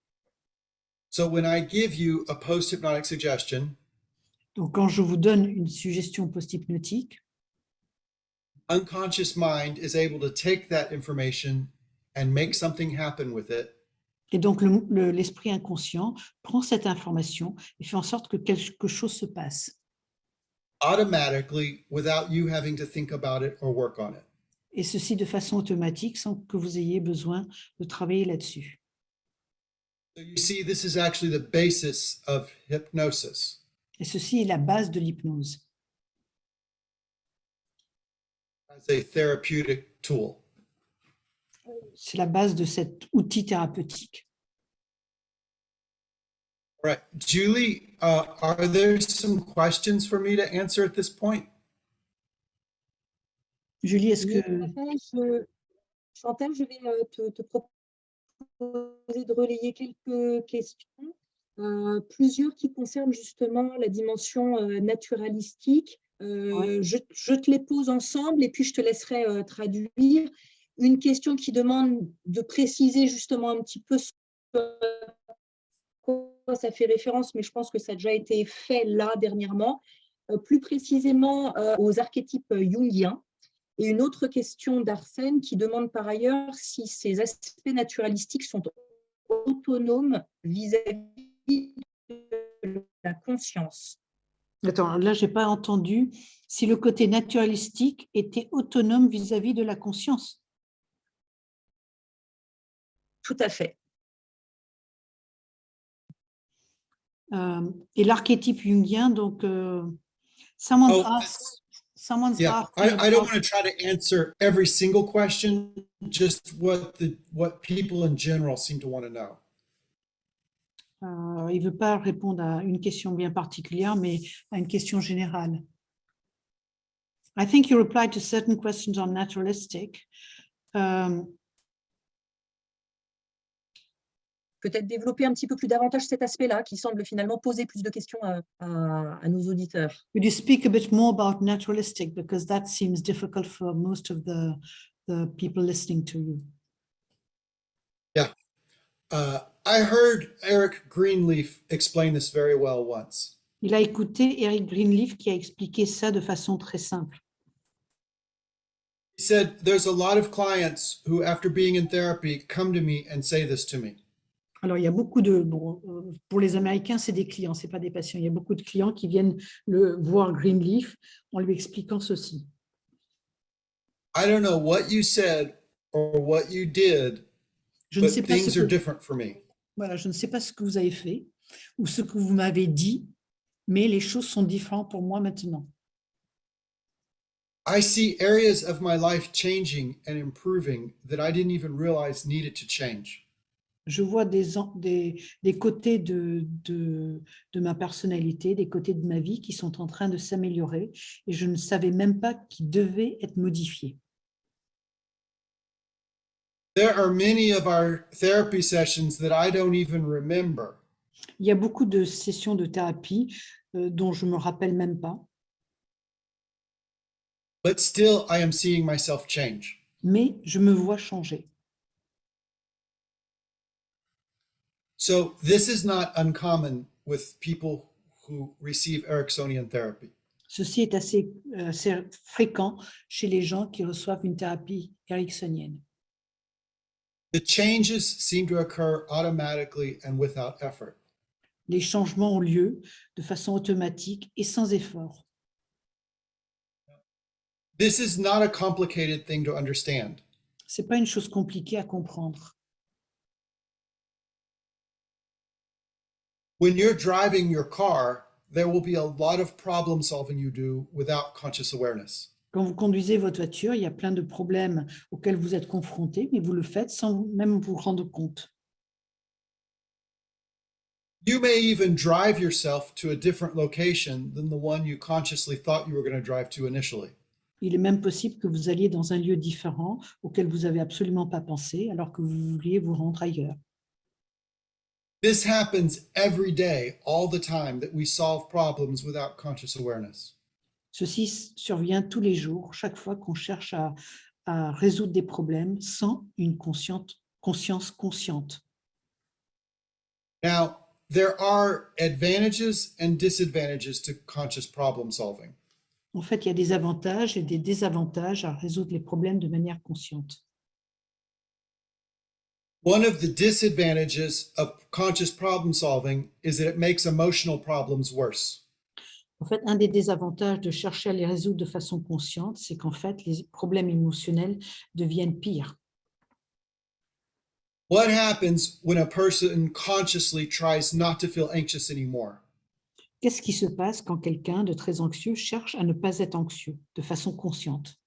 So when I give you a post-hypnotic suggestion, Donc, quand je vous donne une suggestion post-hypnotique, unconscious mind is able to take that information and make something happen with it. et donc l'esprit inconscient prend cette information et fait en sorte que quelque chose se passe. Automatically without you having to think about it or work on it. Et ceci de façon automatique sans que vous ayez besoin de travailler là-dessus. So you see, this is actually the basis of hypnosis. Et ceci est la base de l'hypnose, As a therapeutic tool. c'est la base de cet outil thérapeutique. All right, Julie, are there some questions for me to answer at this point? Julie, est-ce Oui, que... tout à fait. Chantal, je vais te proposer de relayer quelques questions, plusieurs qui concernent justement la dimension naturalistique. Je te les pose ensemble et puis je te laisserai traduire. Une question qui demande de préciser justement un petit peu ce quoi ça fait référence, mais je pense que ça a déjà été fait là dernièrement, plus précisément aux archétypes jungiens. Et une autre question d'Arsène qui demande par ailleurs si ces aspects naturalistiques sont autonomes vis-à-vis de la conscience. Attends, là, je n'ai pas entendu si le côté naturalistique était autonome vis-à-vis de la conscience. Tout à fait. Et l'archétype jungien, donc, someone's Yeah, I don't want to try to answer every single question, just what people in general seem to want to know. Il ne veut pas répondre à une question bien particulière, mais à une question générale. I think you replied to certain questions on naturalistic. Peut-être développer un petit peu plus davantage cet aspect-là qui semble finalement poser plus de questions à nos auditeurs. Could you speak a bit more about naturalistic, because that seems difficult for most of the people listening to you. Yeah. I heard Eric Greenleaf explain this very well once. Il a écouté Eric Greenleaf qui a expliqué ça de façon très simple. He said, there's a lot of clients who, after being in therapy, come to me and say this to me. Alors, il y a beaucoup pour les Américains, c'est des clients, ce n'est pas des patients. Il y a beaucoup de clients qui viennent voir Greenleaf en lui expliquant ceci. I don't know what you said or what you did, Je ne but sais pas things ce are que, different for me. voilà, je ne sais pas ce que vous avez fait, ou ce que vous m'avez dit, mais les choses sont différentes pour moi maintenant. I see areas of my life changing and improving that I didn't even realize needed to change. Je vois des côtés de ma personnalité, des côtés de ma vie qui sont en train de s'améliorer et je ne savais même pas qu'ils devaient être modifiés. There are many of our therapy sessions that I don't even remember. Il y a beaucoup de sessions de thérapie dont je ne me rappelle même pas, But still, I am seeing myself change. mais je me vois changer. So this is not uncommon with people who receive Ericksonian therapy. Ceci est assez fréquent chez les gens qui reçoivent une thérapie ericksonienne. The changes seem to occur automatically and without effort. Les changements ont lieu de façon automatique et sans effort. This is not a complicated thing to understand. Ce n'est pas une chose compliquée à comprendre. When you're driving your car, there will be a lot of problem solving you do without conscious awareness. Quand vous conduisez votre voiture, il y a plein de problèmes auxquels vous êtes confrontés, mais vous le faites sans même vous rendre compte. You may even drive yourself to a different location than the one you consciously thought you were going to drive to initially. Il est même possible que vous alliez dans un lieu différent auquel vous n'avez absolument pas pensé, alors que vous vouliez vous rendre ailleurs. This happens every day, all the time, that we solve problems without conscious awareness. Ceci survient tous les jours, chaque fois qu'on cherche à résoudre des problèmes sans une conscience consciente. Now, there are advantages and disadvantages to conscious problem solving. En fait, il y a des avantages et des désavantages à résoudre les problèmes de manière consciente. One of the disadvantages of conscious problem solving is that it makes emotional problems worse. En fait, un des désavantages de chercher à les résoudre de façon consciente, c'est qu'en fait, les problèmes émotionnels deviennent pires. What happens when a person consciously tries not to feel anxious anymore? Qu'est-ce qui se passe quand quelqu'un de très anxieux cherche à ne pas être anxieux de façon consciente?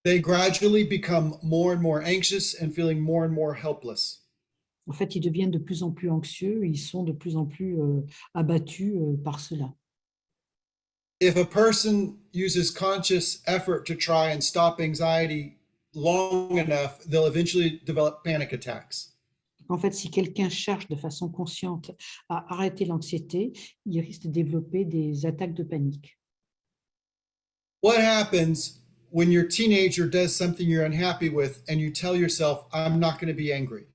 They gradually become more and more anxious and feeling more and more helpless. En fait, ils deviennent de plus en plus anxieux, ils sont de plus en plus abattus par cela. If a person uses conscious effort to try and stop anxiety long enough, they'll eventually develop panic attacks. En fait, si quelqu'un cherche de façon consciente à arrêter l'anxiété, il risque de développer des attaques de panique. What happens when your teenager does something you're unhappy with and you tell yourself, I'm not going to be angry?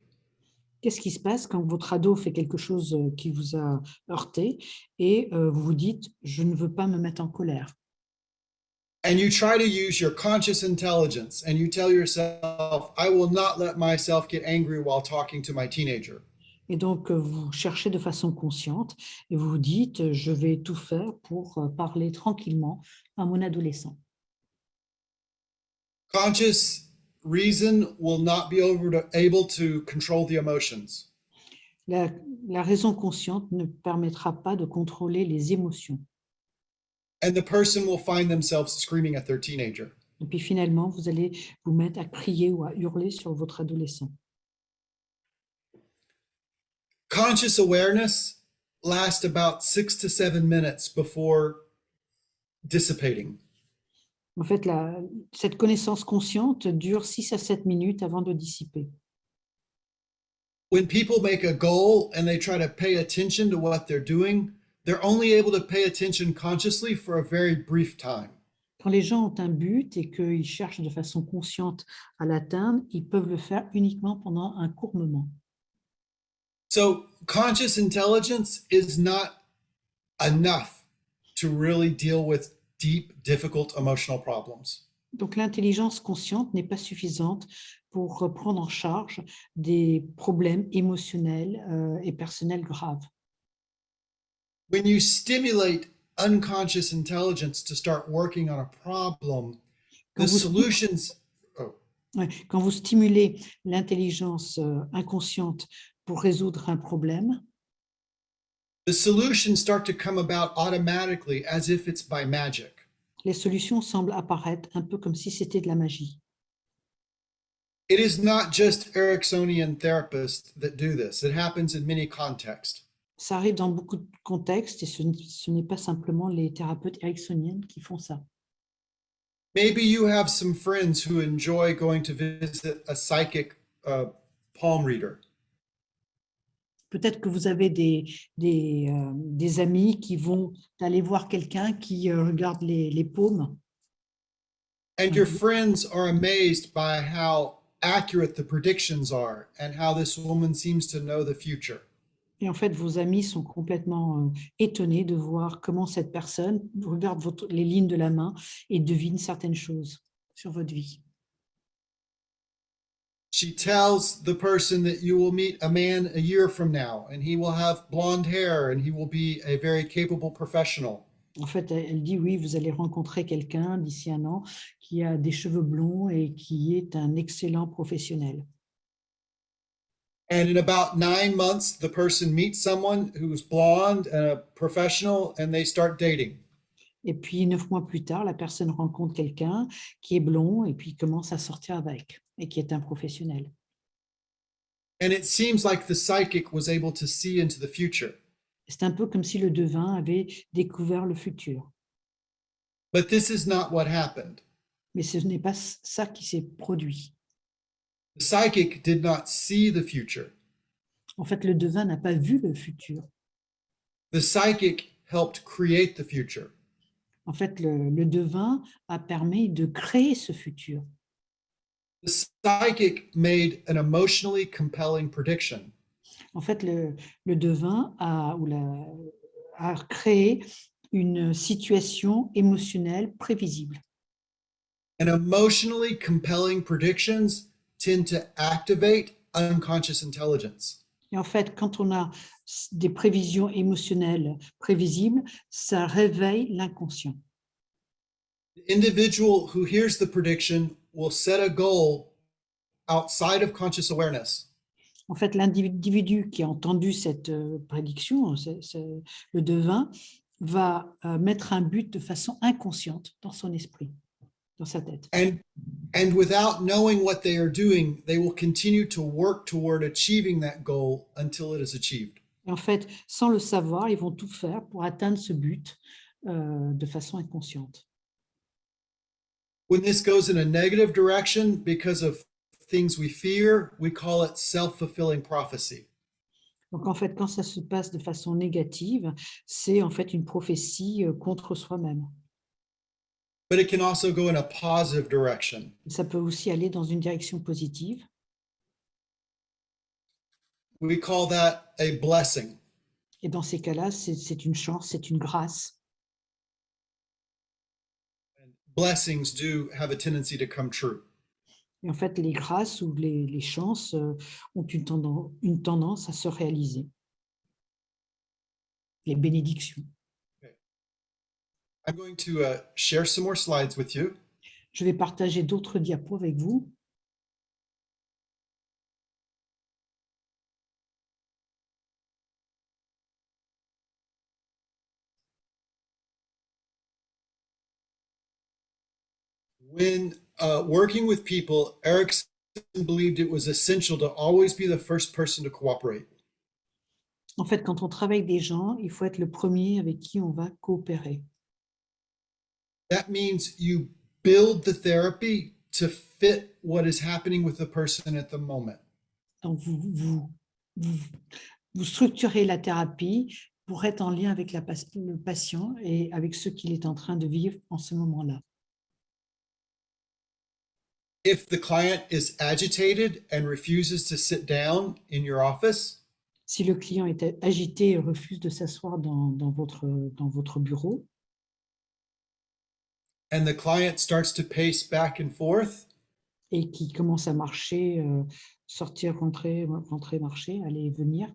Qu'est-ce qui se passe quand votre ado fait quelque chose qui vous a heurté et vous vous dites « je ne veux pas me mettre en colère ». And you try to use your conscious intelligence and you tell yourself, I will not let myself get angry while talking to my teenager. Et donc, vous cherchez de façon consciente et vous vous dites « je vais tout faire pour parler tranquillement à mon adolescent ». Conscious reason will not be able to control the emotions. La raison consciente ne permettra pas de contrôler les émotions. And the person will find themselves screaming at their teenager. Et puis finalement, vous allez vous mettre à crier ou à hurler sur votre adolescent. Conscious awareness lasts about 6 to 7 minutes before dissipating. En fait, cette connaissance consciente dure 6 à 7 minutes avant de dissiper. When people make a goal and they try to pay attention to what they're doing, they're only able to pay attention consciously for a very brief time. Quand les gens ont un but et qu'ils cherchent de façon consciente à l'atteindre, ils peuvent le faire uniquement pendant un court moment. So conscious intelligence is not enough to really deal with deep, difficult emotional problems. Donc l'intelligence consciente n'est pas suffisante pour prendre en charge des problèmes émotionnels et personnels graves. When you stimulate unconscious intelligence to start working on a problem, the solutions... Quand vous stimulez l'intelligence inconsciente pour résoudre un problème, The solutions start to come about automatically as if it's by magic. Les solutions semblent apparaître un peu comme si c'était de la magie. It is not just Ericksonian therapists that do this. It happens in many contexts. Ça arrive dans beaucoup de contextes et ce n'est pas simplement les thérapeutes ericksoniennes qui font ça. Maybe you have some friends who enjoy going to visit a psychic palm reader. Peut-être que vous avez des amis qui vont aller voir quelqu'un qui regarde les paumes. And your friends are amazed by how accurate the predictions are and how this woman seems to know the future. Et en fait, vos amis sont complètement étonnés de voir comment cette personne regarde les lignes de la main et devine certaines choses sur votre vie. She tells the person that you will meet a man a year from now, and he will have blonde hair, and he will be a very capable professional. En fait, elle dit, oui, vous allez rencontrer quelqu'un d'ici un an qui a des cheveux blonds et qui est un excellent professionnel. And in about 9 months, the person meets someone who's blonde and a professional, and they start dating. Et puis, 9 mois plus tard, la personne rencontre quelqu'un qui est blond et puis commence à sortir avec et qui est un professionnel. And it seems like the psychic was able to see into the future. C'est un peu comme si le devin avait découvert le futur. But this is not what happened. Mais ce n'est pas ça qui s'est produit. The psychic did not see the future. En fait, le devin n'a pas vu le futur. The psychic helped create the future. En fait, le devin a permis de créer ce futur. The psychic made an emotionally compelling prediction. En fait, le devin a créé une situation émotionnelle prévisible. And emotionally compelling predictions tend to activate unconscious intelligence. Et en fait, quand on a des prévisions émotionnelles prévisibles, ça réveille l'inconscient. The individual who hears the prediction will set a goal outside of conscious awareness. En fait, l'individu qui a entendu cette prédiction, le devin, va mettre un but de façon inconsciente dans son esprit, dans sa tête. And without knowing what they are doing, they will continue to work toward achieving that goal until it is achieved. Et en fait, sans le savoir, ils vont tout faire pour atteindre ce but de façon inconsciente. When this goes in a negative direction because of things we fear, we call it self-fulfilling prophecy. Donc, en fait, quand ça se passe de façon négative, c'est en fait une prophétie contre soi-même. But it can also go in a positive direction. Ça peut aussi aller dans une direction positive. We call that a blessing. Et dans ces cas-là, c'est une chance, c'est une grâce. Blessings do have a tendency to come true. Et en fait, les grâces ou les chances ont une tendance à se réaliser. Les bénédictions. I'm going to share some more slides with you. Je vais partager d'autres diapos avec vous. When working with people, Erickson believed it was essential to always be the first person to cooperate. En fait, quand on travaille avec des gens, il faut être le premier avec qui on va coopérer. That means you build the therapy to fit what is happening with the person at the moment. Donc, vous structurez la thérapie pour être en lien avec le patient et avec ce qu'il est en train de vivre en ce moment-là. If the client is agitated and refuses to sit down in your office, Si le client est agité et refuse de s'asseoir dans votre bureau, and the client starts to pace back and forth, et qui commence à marcher, sortir, rentrer, marcher, aller et venir,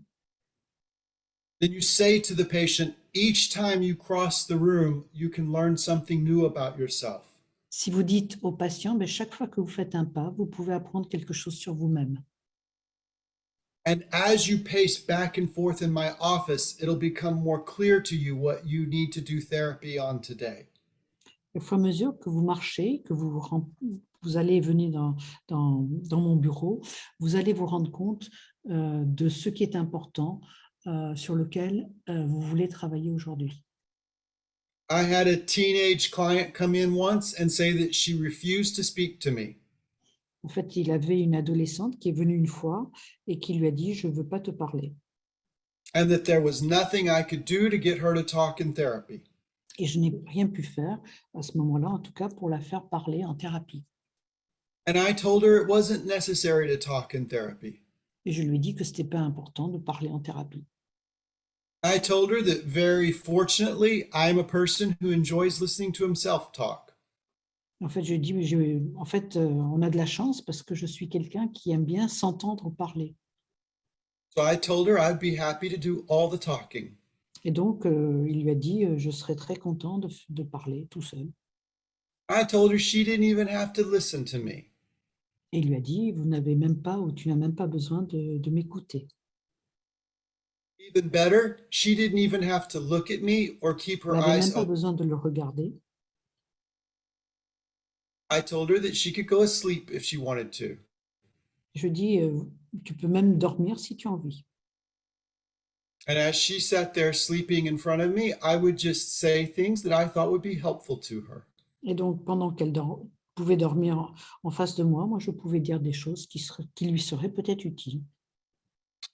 then you say to the patient, each time you cross the room, you can learn something new about yourself. si vous dites au patient, chaque fois que vous faites un pas, vous pouvez apprendre quelque chose sur vous-même. And as you pace back and forth in my office, it'll become more clear to you what you need to do therapy on today. Au fur et à mesure que vous marchez, que vous allez venir dans mon bureau, vous allez vous rendre compte de ce qui est important sur lequel vous voulez travailler aujourd'hui. I had a teenage client come in once and say that she refused to speak to me. En fait, il avait une adolescente qui est venue une fois et qui lui a dit « Je ne veux pas te parler ». And that there was nothing I could do to get her to talk in therapy. Et je n'ai rien pu faire à ce moment-là, en tout cas pour la faire parler en thérapie. And I told her it wasn't necessary to talk in therapy. Et je lui ai dit que ce n'était pas important de parler en thérapie. I told her that very fortunately, I'm a person who enjoys listening to himself talk. En fait, je dis, on a de la chance parce que je suis quelqu'un qui aime bien s'entendre parler. So I told her I'd be happy to do all the talking. Et donc, il lui a dit, je serais très content de parler tout seul. I told her she didn't even have to listen to me. Et il lui a dit, vous n'avez même pas, ou tu n'as même pas besoin de m'écouter. Even better, she didn't even have to look at me or keep her Elle n'avait eyes même pas open. besoin de le regarder. I told her that she could go asleep if she wanted to. Je dis, tu peux même dormir si tu as envie. And as she sat there sleeping in front of me, I would just say things that I thought would be helpful to her. Et donc, pendant qu'elle pouvait dormir en face de moi, je pouvais dire des choses qui lui seraient peut-être utiles.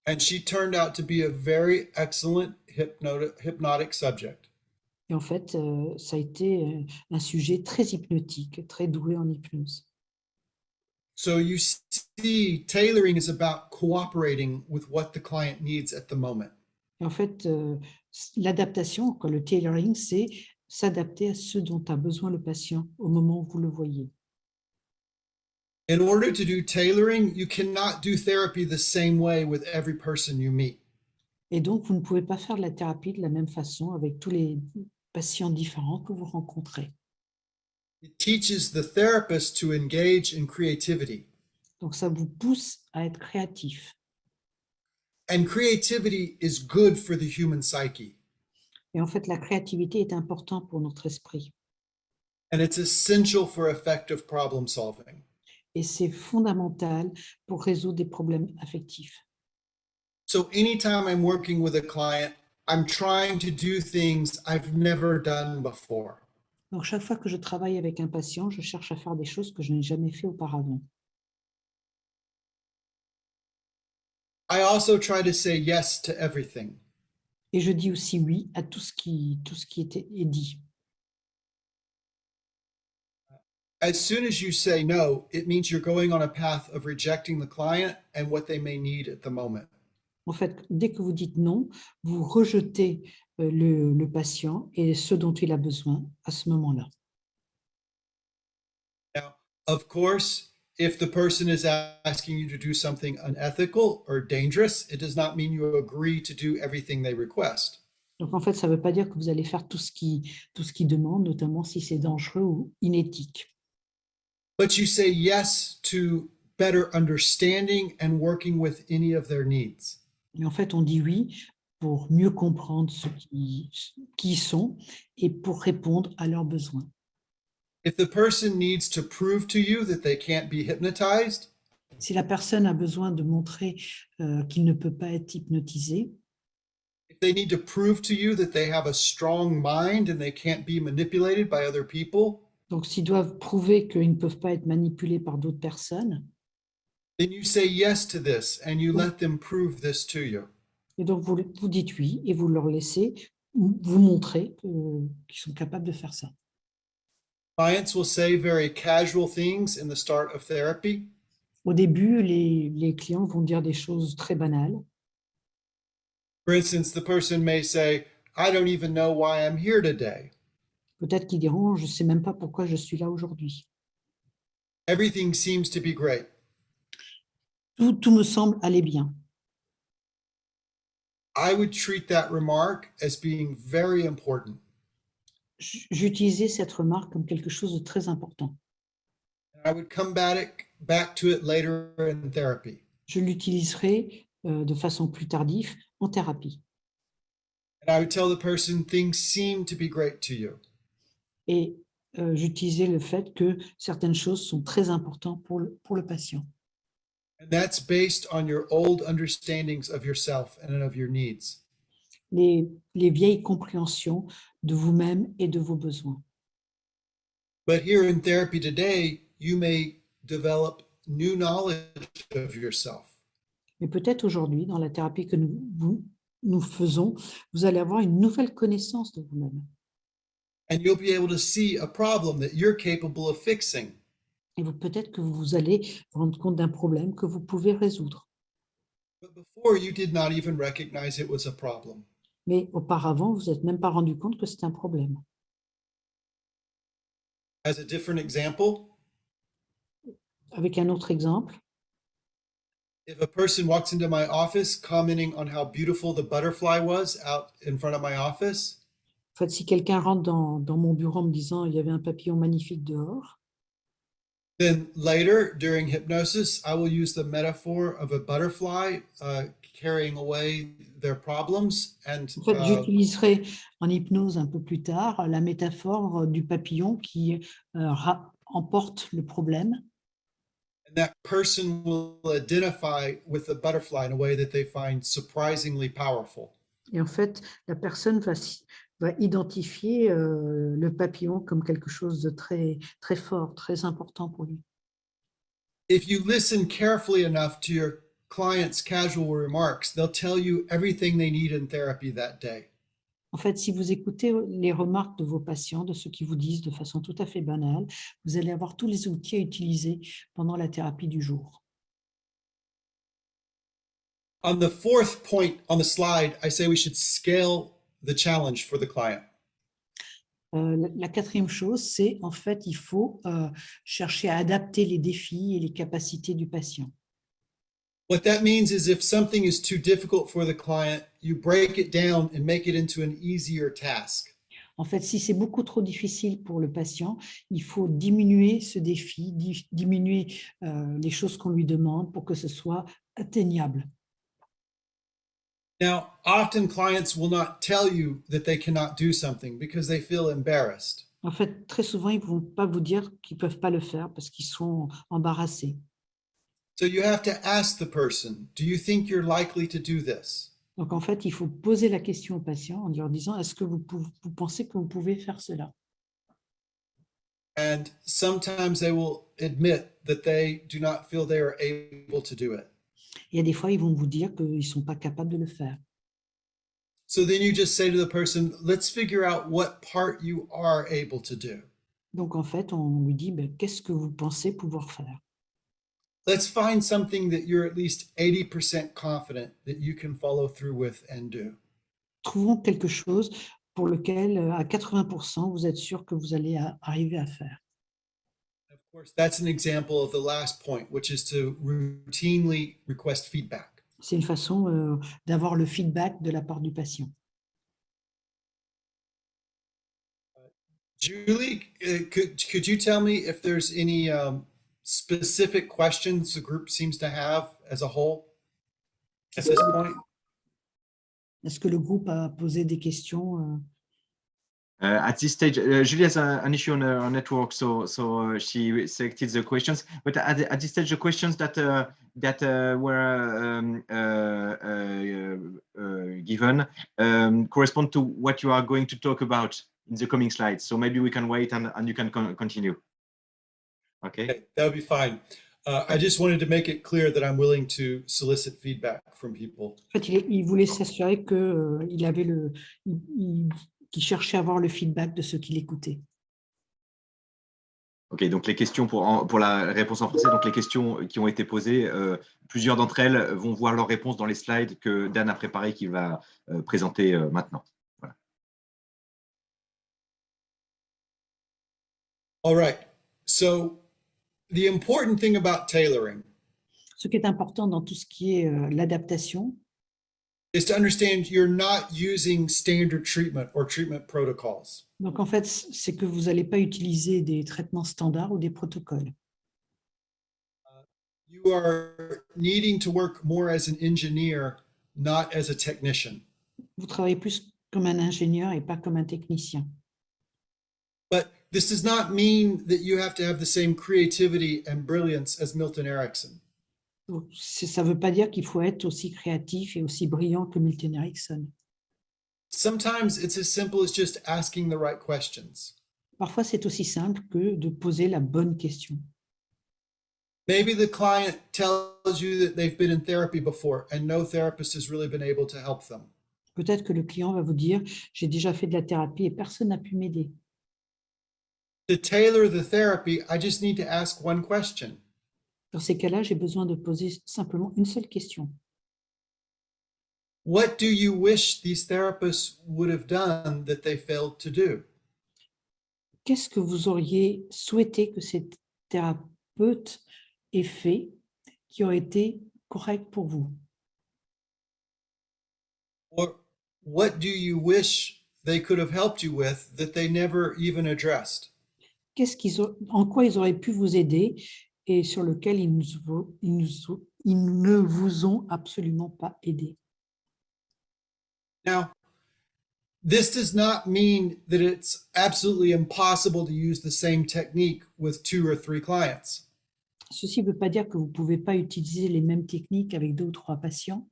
And she turned out to be a very excellent hypnotic subject. Et en fait, ça a été un sujet très hypnotique, très doué en hypnose. So you see, tailoring is about cooperating with what the client needs at the moment. Et en fait, l'adaptation, le tailoring, c'est s'adapter à ce dont a besoin le patient au moment où vous le voyez. In order to do tailoring, you cannot do therapy the same way with every person you meet. Et donc, vous ne pouvez pas faire de la thérapie de la même façon avec tous les patients différents que vous rencontrez. It teaches the therapist to engage in creativity. Donc, ça vous pousse à être créatif. And creativity is good for the human psyche. Et en fait, la créativité est importante pour notre esprit. And it's essential for effective problem solving. Et c'est fondamental pour résoudre des problèmes affectifs. So anytime I'm working with a client, I'm trying to do things I've never done before. Donc, chaque fois que je travaille avec un patient, je cherche à faire des choses que je n'ai jamais fait auparavant. I also try to say yes to everything. Et je dis aussi oui à tout ce qui est dit. As soon as you say no, it means you're going on a path of rejecting the client and what they may need at the moment. En fait, dès que vous dites non, vous rejetez le patient et ce dont il a besoin à ce moment-là. Now, of course, if the person is asking you to do something unethical or dangerous, it does not mean you agree to do everything they request. Donc, en fait, ça ne veut pas dire que vous allez faire tout ce qu'ils demandent, notamment si c'est dangereux ou inéthique. But you say yes to better understanding and working with any of their needs. Mais en fait, on dit oui pour mieux comprendre qui ils sont et pour répondre à leurs besoins. If the person needs to prove to you that they can't be hypnotized, Si la personne a besoin de montrer qu'il ne peut pas être hypnotisé, if they need to prove to you that they have a strong mind and they can't be manipulated by other people, donc s'ils doivent prouver qu'ils ne peuvent pas être manipulés par d'autres personnes, then you say yes to this and you let them prove this to you. et donc vous dites oui et vous leur laissez vous montrer qu'ils sont capables de faire ça. Clients will say very casual things in the start of therapy. Au début, les clients vont dire des choses très banales. For instance, the person may say, I don't even know why I'm here today. Peut-être qu'ils diront, je ne sais même pas pourquoi je suis là aujourd'hui. Everything seems to be great. Tout me semble aller bien. I would treat that remark as being very important. J'utilisais cette remarque comme quelque chose de très important. I would come back to it later in therapy. Je l'utiliserai de façon plus tardive en thérapie. And I would tell the person things seem to be great to you. Et j'utilisais le fait que certaines choses sont très importantes pour le patient. And that's based on your old understandings of yourself and of your needs. Les vieilles compréhensions de vous-même et de vos besoins. But here in therapy today, you may develop new knowledge of yourself. Mais peut-être aujourd'hui, dans la thérapie que nous faisons, vous allez avoir une nouvelle connaissance de vous-même. And you'll be able to see a problem that you're capable of fixing. Et peut-être que vous allez vous rendre compte d'un problème que vous pouvez résoudre. But before, you did not even recognize it was a problem. Mais auparavant, vous n'êtes même pas rendu compte que c'est un problème. As a different example, Avec un autre exemple, if a person walks into my office commenting on how beautiful the butterfly was out in front of my office, en fait, si quelqu'un rentre dans mon bureau en me disant il y avait un papillon magnifique dehors, then later during hypnosis, I will use the metaphor of a butterfly carrying away their problems. And en fait, j'utiliserai en hypnose un peu plus tard la métaphore du papillon qui emporte le problème. that person will identify with the butterfly in a way that they find surprisingly powerful. Et en fait, la personne va identifier le papillon comme quelque chose de très, très fort, très important pour lui. If you listen carefully enough to your clients' casual remarks, they'll tell you everything they need in therapy that day. En fait, si vous écoutez les remarques de vos patients, de ceux qui vous disent de façon tout à fait banale, vous allez avoir tous les outils à utiliser pendant la thérapie du jour. On the fourth point on the slide, I say we should scale the challenge for the client. La quatrième chose, c'est en fait, il faut chercher à adapter les défis et les capacités du patient. What that means is if something is too difficult for the client, you break it down and make it into an easier task. En fait, si c'est beaucoup trop difficile pour le patient, il faut diminuer ce défi, diminuer les choses qu'on lui demande pour que ce soit atteignable. Now, often clients will not tell you that they cannot do something because they feel embarrassed. En fait, très souvent, ils ne vont pas vous dire qu'ils ne peuvent pas le faire parce qu'ils sont embarrassés. So you have to ask the person, do you think you're likely to do this? Donc, en fait, il faut poser la question au patient en leur disant, est-ce que vous pensez que vous pouvez faire cela? And sometimes they will admit that they do not feel they are able to do it. Il y a des fois, ils vont vous dire qu'ils ne sont pas capables de le faire. So then you just say to the person, let's figure out what part you are able to do. Donc, en fait, on lui dit, ben, qu'est-ce que vous pensez pouvoir faire? Let's find something that you're at least 80% confident that you can follow through with and do. Trouvons quelque chose pour lequel, à 80%, vous êtes sûr que vous allez arriver à faire. Of course, that's an example of the last point, which is to routinely request feedback. C'est une façon d'avoir le feedback de la part du patient. Julie, could you tell me if there's any specific questions the group seems to have as a whole at this point? Est-ce que le groupe a posé des questions? At this stage, Julie has an issue on her network, so she selected the questions. But at this stage, the questions that were given correspond to what you are going to talk about in the coming slides. So maybe we can wait and you can continue. Okay, that would be fine. I just wanted to make it clear that I'm willing to solicit feedback from people. En fait, il voulait s'assurer que qu'il cherchait à avoir le feedback de ceux qui l'écoutaient. Ok, donc les questions pour la réponse en français, donc les questions qui ont été posées, plusieurs d'entre elles vont voir leurs réponses dans les slides que Dan a préparés, qu'il va présenter maintenant. Voilà. All right. So the important thing about tailoring Ce qui est important dans tout ce qui est l'adaptation, is to understand you're not using standard treatment or treatment protocols. donc en fait, c'est que vous n'allez pas utiliser des traitements standards ou des protocoles. you are needing to work more as an engineer, not as a technician. Vous travaillez plus comme un ingénieur et pas comme un technicien. But this does not mean that you have to have the same creativity and brilliance as Milton Erickson. Donc, ça ne veut pas dire qu'il faut être aussi créatif et aussi brillant que Milton Erickson. Sometimes it's as simple as just asking the right questions. Parfois, c'est aussi simple que de poser la bonne question. Maybe the client tells you that they've been in therapy before and no therapist has really been able to help them. Peut-être que le client va vous dire « J'ai déjà fait de la thérapie et personne n'a pu m'aider. To tailor the therapy, I just need to ask one question. » Dans ces cas-là, j'ai besoin de poser simplement une seule question. What do you wish these therapists would have done that they failed to do? Qu'est-ce que vous auriez souhaité que ces thérapeutes aient fait qui aurait été correct pour vous? Or what do you wish they could have helped you with that they never even addressed? En quoi ils auraient pu vous aider et sur lequel ils ne vous ont absolument pas aidé? Now, this does not mean that it's absolutely impossible to use the same technique with 2 or 3 clients. Ceci ne veut pas dire que vous ne pouvez pas utiliser les mêmes techniques avec 2 ou 3 patients.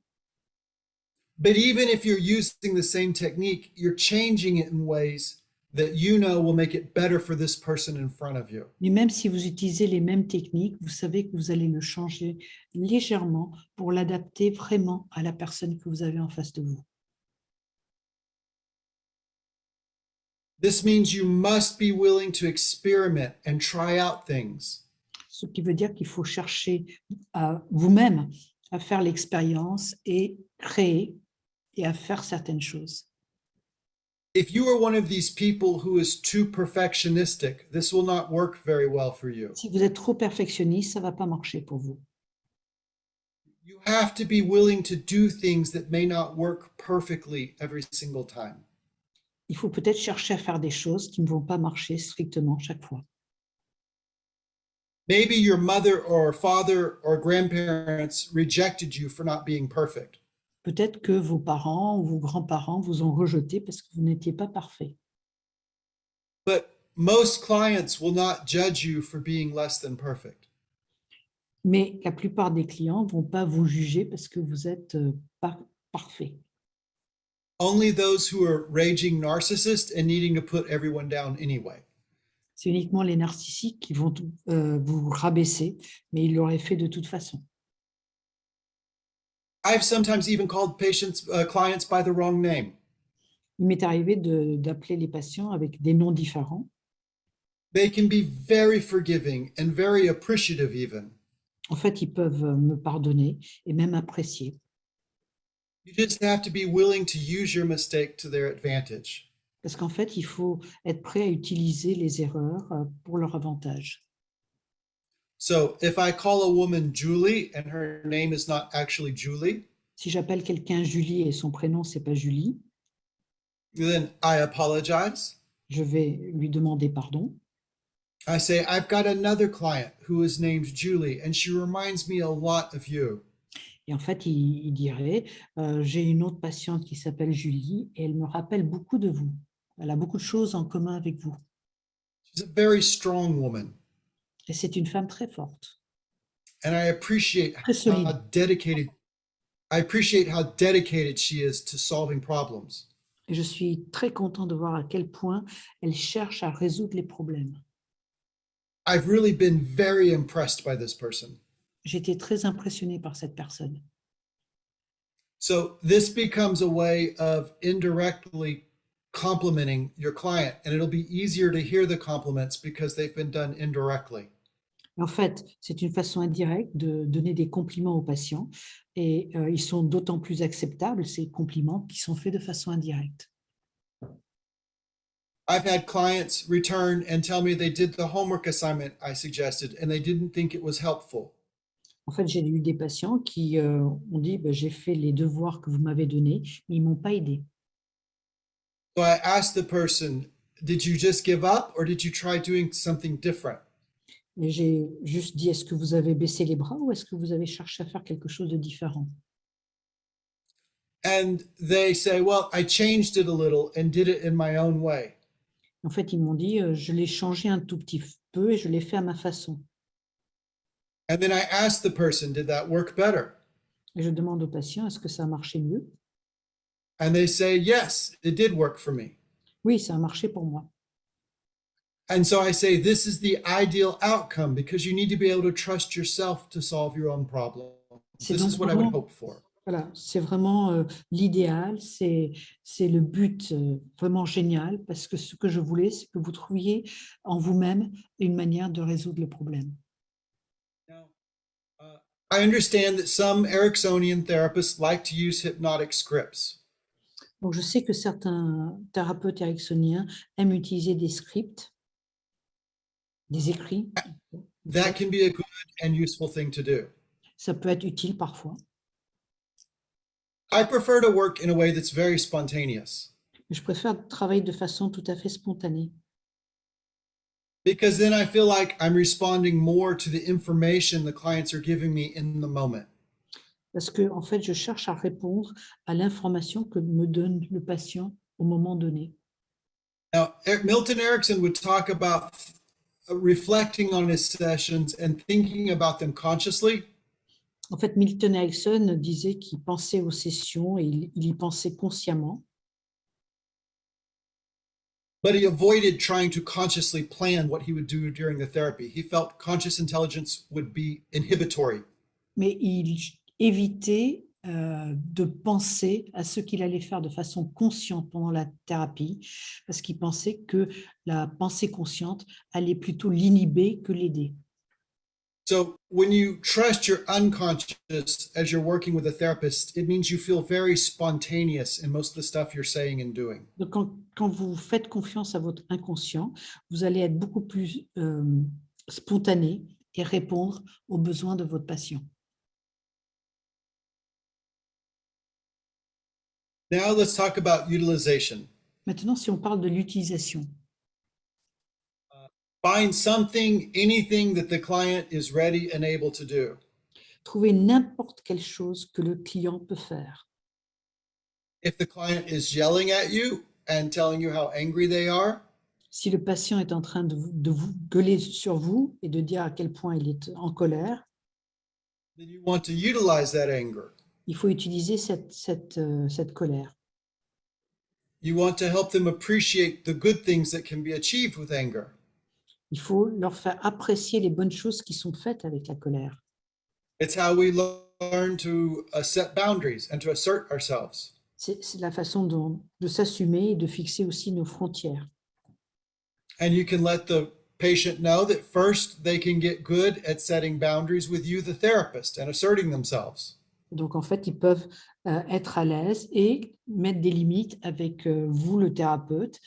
But even if you're using the same technique, you're changing it in ways that you know will make it better for this person in front of you. Mais même si vous utilisez les mêmes techniques, vous savez que vous allez le changer légèrement pour l'adapter vraiment à la personne que vous avez en face de vous. This means you must be willing to experiment and try out things. Ce qui veut dire qu'il faut chercher à vous-même à faire l'expérience et créer et à faire certaines choses. If you are one of these people who is too perfectionistic, this will not work very well for you. Si vous êtes trop perfectionniste, ça ne va pas marcher pour vous. You have to be willing to do things that may not work perfectly every single time. Il faut peut-être chercher à faire des choses qui ne vont pas marcher strictement chaque fois. Maybe your mother or father or grandparents rejected you for not being perfect. Peut-être que vos parents ou vos grands-parents vous ont rejeté parce que vous n'étiez pas parfait. But most clients will not judge you for being less than perfect. Mais la plupart des clients ne vont pas vous juger parce que vous n'êtes pas parfait. Only those who are raging narcissists and needing to put everyone down anyway. C'est uniquement les narcissiques qui vont vous rabaisser, mais ils l'auraient fait de toute façon. I've sometimes even called clients by the wrong name. Il m'est arrivé d'appeler les patients avec des noms différents. They can be very forgiving and very appreciative even. En fait, ils peuvent me pardonner et même apprécier. You just have to be willing to use your mistake to their advantage. Parce qu'en fait, il faut être prêt à utiliser les erreurs pour leur avantage. So if I call a woman Julie and her name is not actually Julie, Si j'appelle quelqu'un Julie et son prénom, c'est pas Julie, then I apologize. je vais lui demander pardon. I say, I've got another client who is named Julie and she reminds me a lot of you. Et en fait, il dirait, j'ai une autre patiente qui s'appelle Julie et elle me rappelle beaucoup de vous. Elle a beaucoup de choses en commun avec vous. She's a very strong woman. Et c'est une femme très forte. And I appreciate Très solide. how dedicated she is to solving problems. Et je suis très content de voir à quel point elle cherche à résoudre les problèmes. I've really been very impressed by this person. J'ai été très impressionnée par cette personne. So this becomes a way of indirectly complimenting your client, and it'll be easier to hear the compliments because they've been done indirectly. En fait, c'est une façon indirecte de donner des compliments aux patients et ils sont d'autant plus acceptables, ces compliments, qui sont faits de façon indirecte. I've had clients return and tell me they did the homework assignment I suggested and they didn't think it was helpful. En fait, j'ai eu des patients qui ont dit j'ai fait les devoirs que vous m'avez donnés, mais ils ne m'ont pas aidé. So I asked the person, did you just give up or did you try doing something different? Et j'ai juste dit, est-ce que vous avez baissé les bras ou est-ce que vous avez cherché à faire quelque chose de différent? And they say, well, I changed it a little and did it in my own way. En fait, ils m'ont dit, je l'ai changé un tout petit peu et je l'ai fait à ma façon. And then I asked the person, did that work better? Et je demande aux patients, est-ce que ça a marché mieux? And they say, yes, it did work for me. Oui, ça a marché pour moi. And so I say, this is the ideal outcome because you need to be able to trust yourself to solve your own problem. C'est This donc is what I would vraiment, hope for. voilà, c'est vraiment l'idéal, c'est le but vraiment génial parce que ce que je voulais, c'est que vous trouviez en vous-même une manière de résoudre le problème. Now, I understand that some Ericksonian therapists like to use hypnotic scripts. Donc, je sais que certains thérapeutes ericksoniens aiment utiliser des scripts, des écrits. That can be a good and useful thing to do. Ça peut être utile parfois. I prefer to work in a way that's very spontaneous Mais je préfère travailler de façon tout à fait spontanée because then I feel like I'm responding more to the information the clients are giving me in the moment. parce que, en fait, je cherche à répondre à l'information que me donne le patient au moment donné. Now, Milton Erickson would talk about reflecting on his sessions and thinking about them consciously. En fait, Milton Erickson disait qu'il pensait aux sessions et il y pensait consciemment, But he avoided trying to consciously plan what he would do during the therapy. He felt conscious intelligence would be inhibitory. mais il évitait de penser à ce qu'il allait faire de façon consciente pendant la thérapie, parce qu'il pensait que la pensée consciente allait plutôt l'inhiber que l'aider. So when you trust your unconscious as you're working with a therapist, it means you feel very spontaneous in most of the stuff you're saying and doing. Donc, quand vous faites confiance à votre inconscient, vous allez être beaucoup plus spontané et répondre aux besoins de votre patient. Now let's talk about utilization. Maintenant, si on parle de l'utilisation, Find something, anything that the client is ready and able to do. trouvez n'importe quelle chose que le client peut faire. If the client is yelling at you and telling you how angry they are, Si le patient est en train de vous gueuler sur vous et de dire à quel point il est en colère, then you want to utilize that anger. il faut utiliser cette colère. You want to help them appreciate the good things that can be achieved with anger. Il faut leur faire apprécier les bonnes choses qui sont faites avec la colère. It's how we learn to set boundaries and to assert ourselves. C'est la façon de s'assumer et de fixer aussi nos frontières. And you can let the patient know that first they can get good at setting boundaries with you, the therapist, and asserting themselves. Donc, en fait, ils peuvent être à l'aise et mettre des limites avec vous, le thérapeute,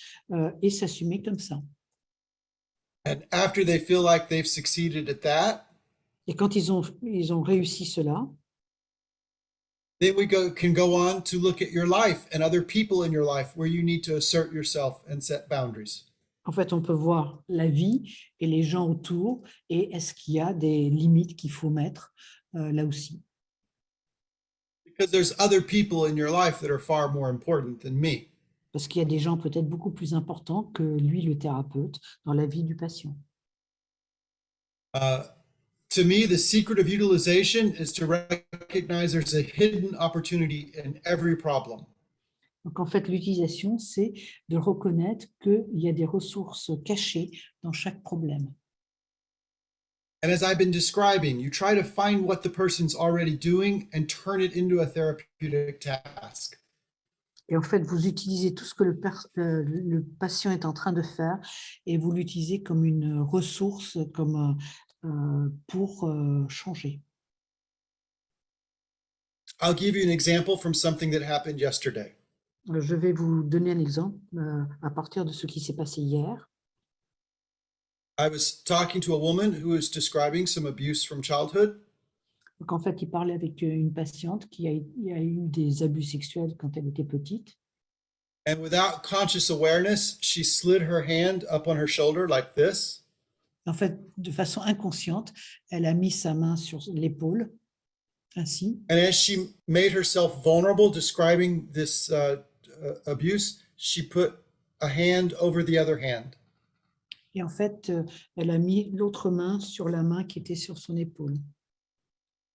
et s'assumer comme ça. And after they feel like they've succeeded at that, Et quand ils ont réussi cela, then we can go on to look at your life and other people in your life where you need to assert yourself and set boundaries. en fait, on peut voir la vie et les gens autour et est-ce qu'il y a des limites qu'il faut mettre là aussi. Because there's other people in your life that are far more important than me. Parce qu'il y a des gens peut-être beaucoup plus importants que lui, le thérapeute, dans la vie du patient. To me, the secret of utilization is to recognize there's a hidden opportunity in every problem. Donc, en fait, l'utilisation, c'est de reconnaître qu'il y a des ressources cachées dans chaque problème. And as I've been describing, you try to find what the person's already doing and turn it into a therapeutic task. Et en fait, vous utilisez tout ce que le patient est en train de faire et vous l'utilisez comme une ressource pour changer. I'll give you an example from something that happened yesterday. Je vais vous donner un exemple à partir de ce qui s'est passé hier. I was talking to a woman who was describing some abuse from childhood. Donc, en fait, il parlait avec une patiente qui a eu des abus sexuels quand elle était petite. And without conscious awareness, she slid her hand up on her shoulder like this. En fait, de façon inconsciente, elle a mis sa main sur l'épaule, ainsi. And as she made herself vulnerable describing this abuse, she put a hand over the other hand. Et en fait, elle a mis l'autre main sur la main qui était sur son épaule.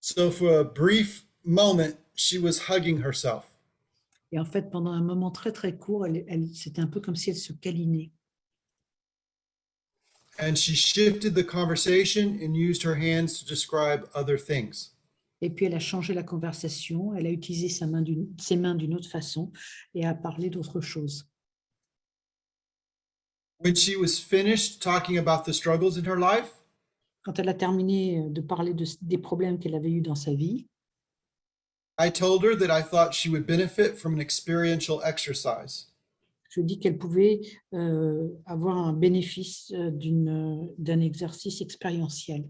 So for a brief moment, she was hugging herself. Et en fait, pendant un moment très très court, c'était un peu comme si elle se câlinait. And she shifted the conversation and used her hands to describe other things. Et puis elle a changé la conversation, elle a utilisé ses mains d'une autre façon et a parlé d'autre chose. When she was finished talking about the struggles in her life, Quand elle a terminé de parler des problèmes qu'elle avait eus dans sa vie, I told her that I thought she would benefit from an experiential exercise. je dis qu'elle pouvait avoir un bénéfice d'un exercice expérientiel.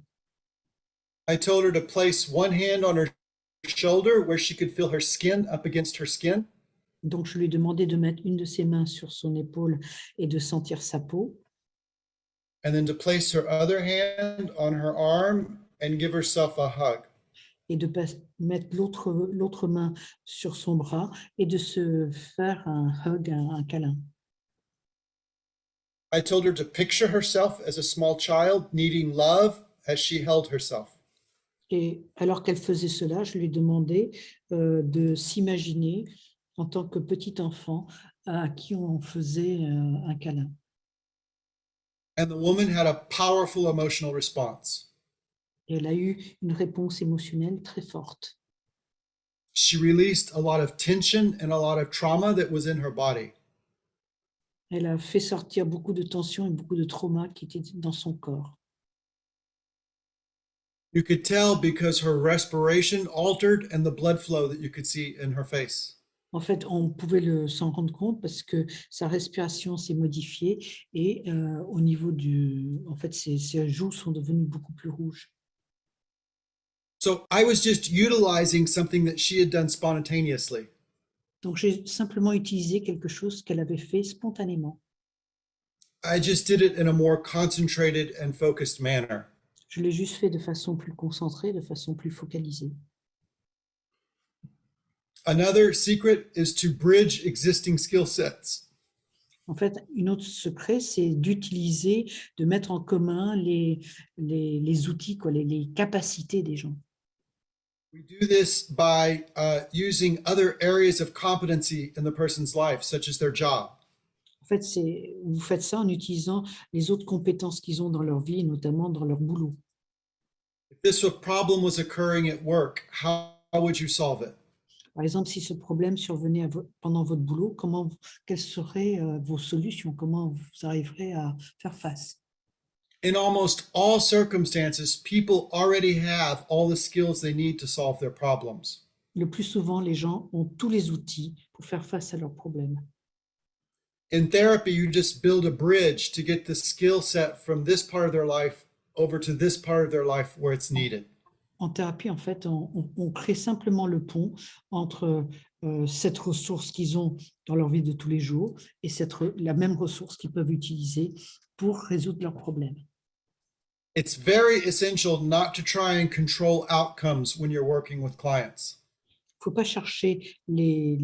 I told her to place one hand on her shoulder where she could feel her skin up against her skin, Donc, je lui ai demandé de mettre une de ses mains sur son épaule et de sentir sa peau, and then to place her other hand on her arm and give herself a hug. et de mettre l'autre main sur son bras et de se faire un hug, un câlin. I told her to picture herself as a small child needing love as she held herself. Et alors qu'elle faisait cela, je lui ai demandé de s'imaginer en tant que petit enfant à qui on faisait un câlin. And the woman had a powerful emotional response. Et elle a eu une réponse émotionnelle très forte. She released a lot of tension and a lot of trauma that was in her body. Elle a fait sortir beaucoup de tensions et beaucoup de traumas qui étaient dans son corps. You could tell because her respiration altered and the blood flow that you could see in her face. En fait, on pouvait s'en rendre compte parce que sa respiration s'est modifiée et au niveau en fait, ses joues sont devenues beaucoup plus rouges. So I was just utilizing something that she had done spontaneously. Donc, j'ai simplement utilisé quelque chose qu'elle avait fait spontanément. I just did it in a more concentrated and focused manner. Je l'ai juste fait de façon plus concentrée, de façon plus focalisée. Another secret is to bridge existing skill sets. En fait, une autre secret, c'est d'utiliser, de mettre en commun les outils, quoi, les capacités des gens. We do this by using other areas of competency in the person's life, such as their job. En fait, vous faites ça en utilisant les autres compétences qu'ils ont dans leur vie, notamment dans leur boulot. If this problem was occurring at work, how would you solve it? Par exemple, si ce problème survenait pendant votre boulot, quelles seraient vos solutions? Comment vous arriverez à faire face? In almost all circumstances, people already have all the skills they need to solve their problems. Le plus souvent, les gens ont tous les outils pour faire face à leurs problèmes. In therapy, you just build a bridge to get the skill set from this part of their life over to this part of their life where it's needed. En thérapie, en fait, on crée simplement le pont entre cette ressource qu'ils ont dans leur vie de tous les jours et la même ressource qu'ils peuvent utiliser pour résoudre leurs problèmes. It's very essential not to try and control outcomes when you're working with clients. Il ne faut pas chercher les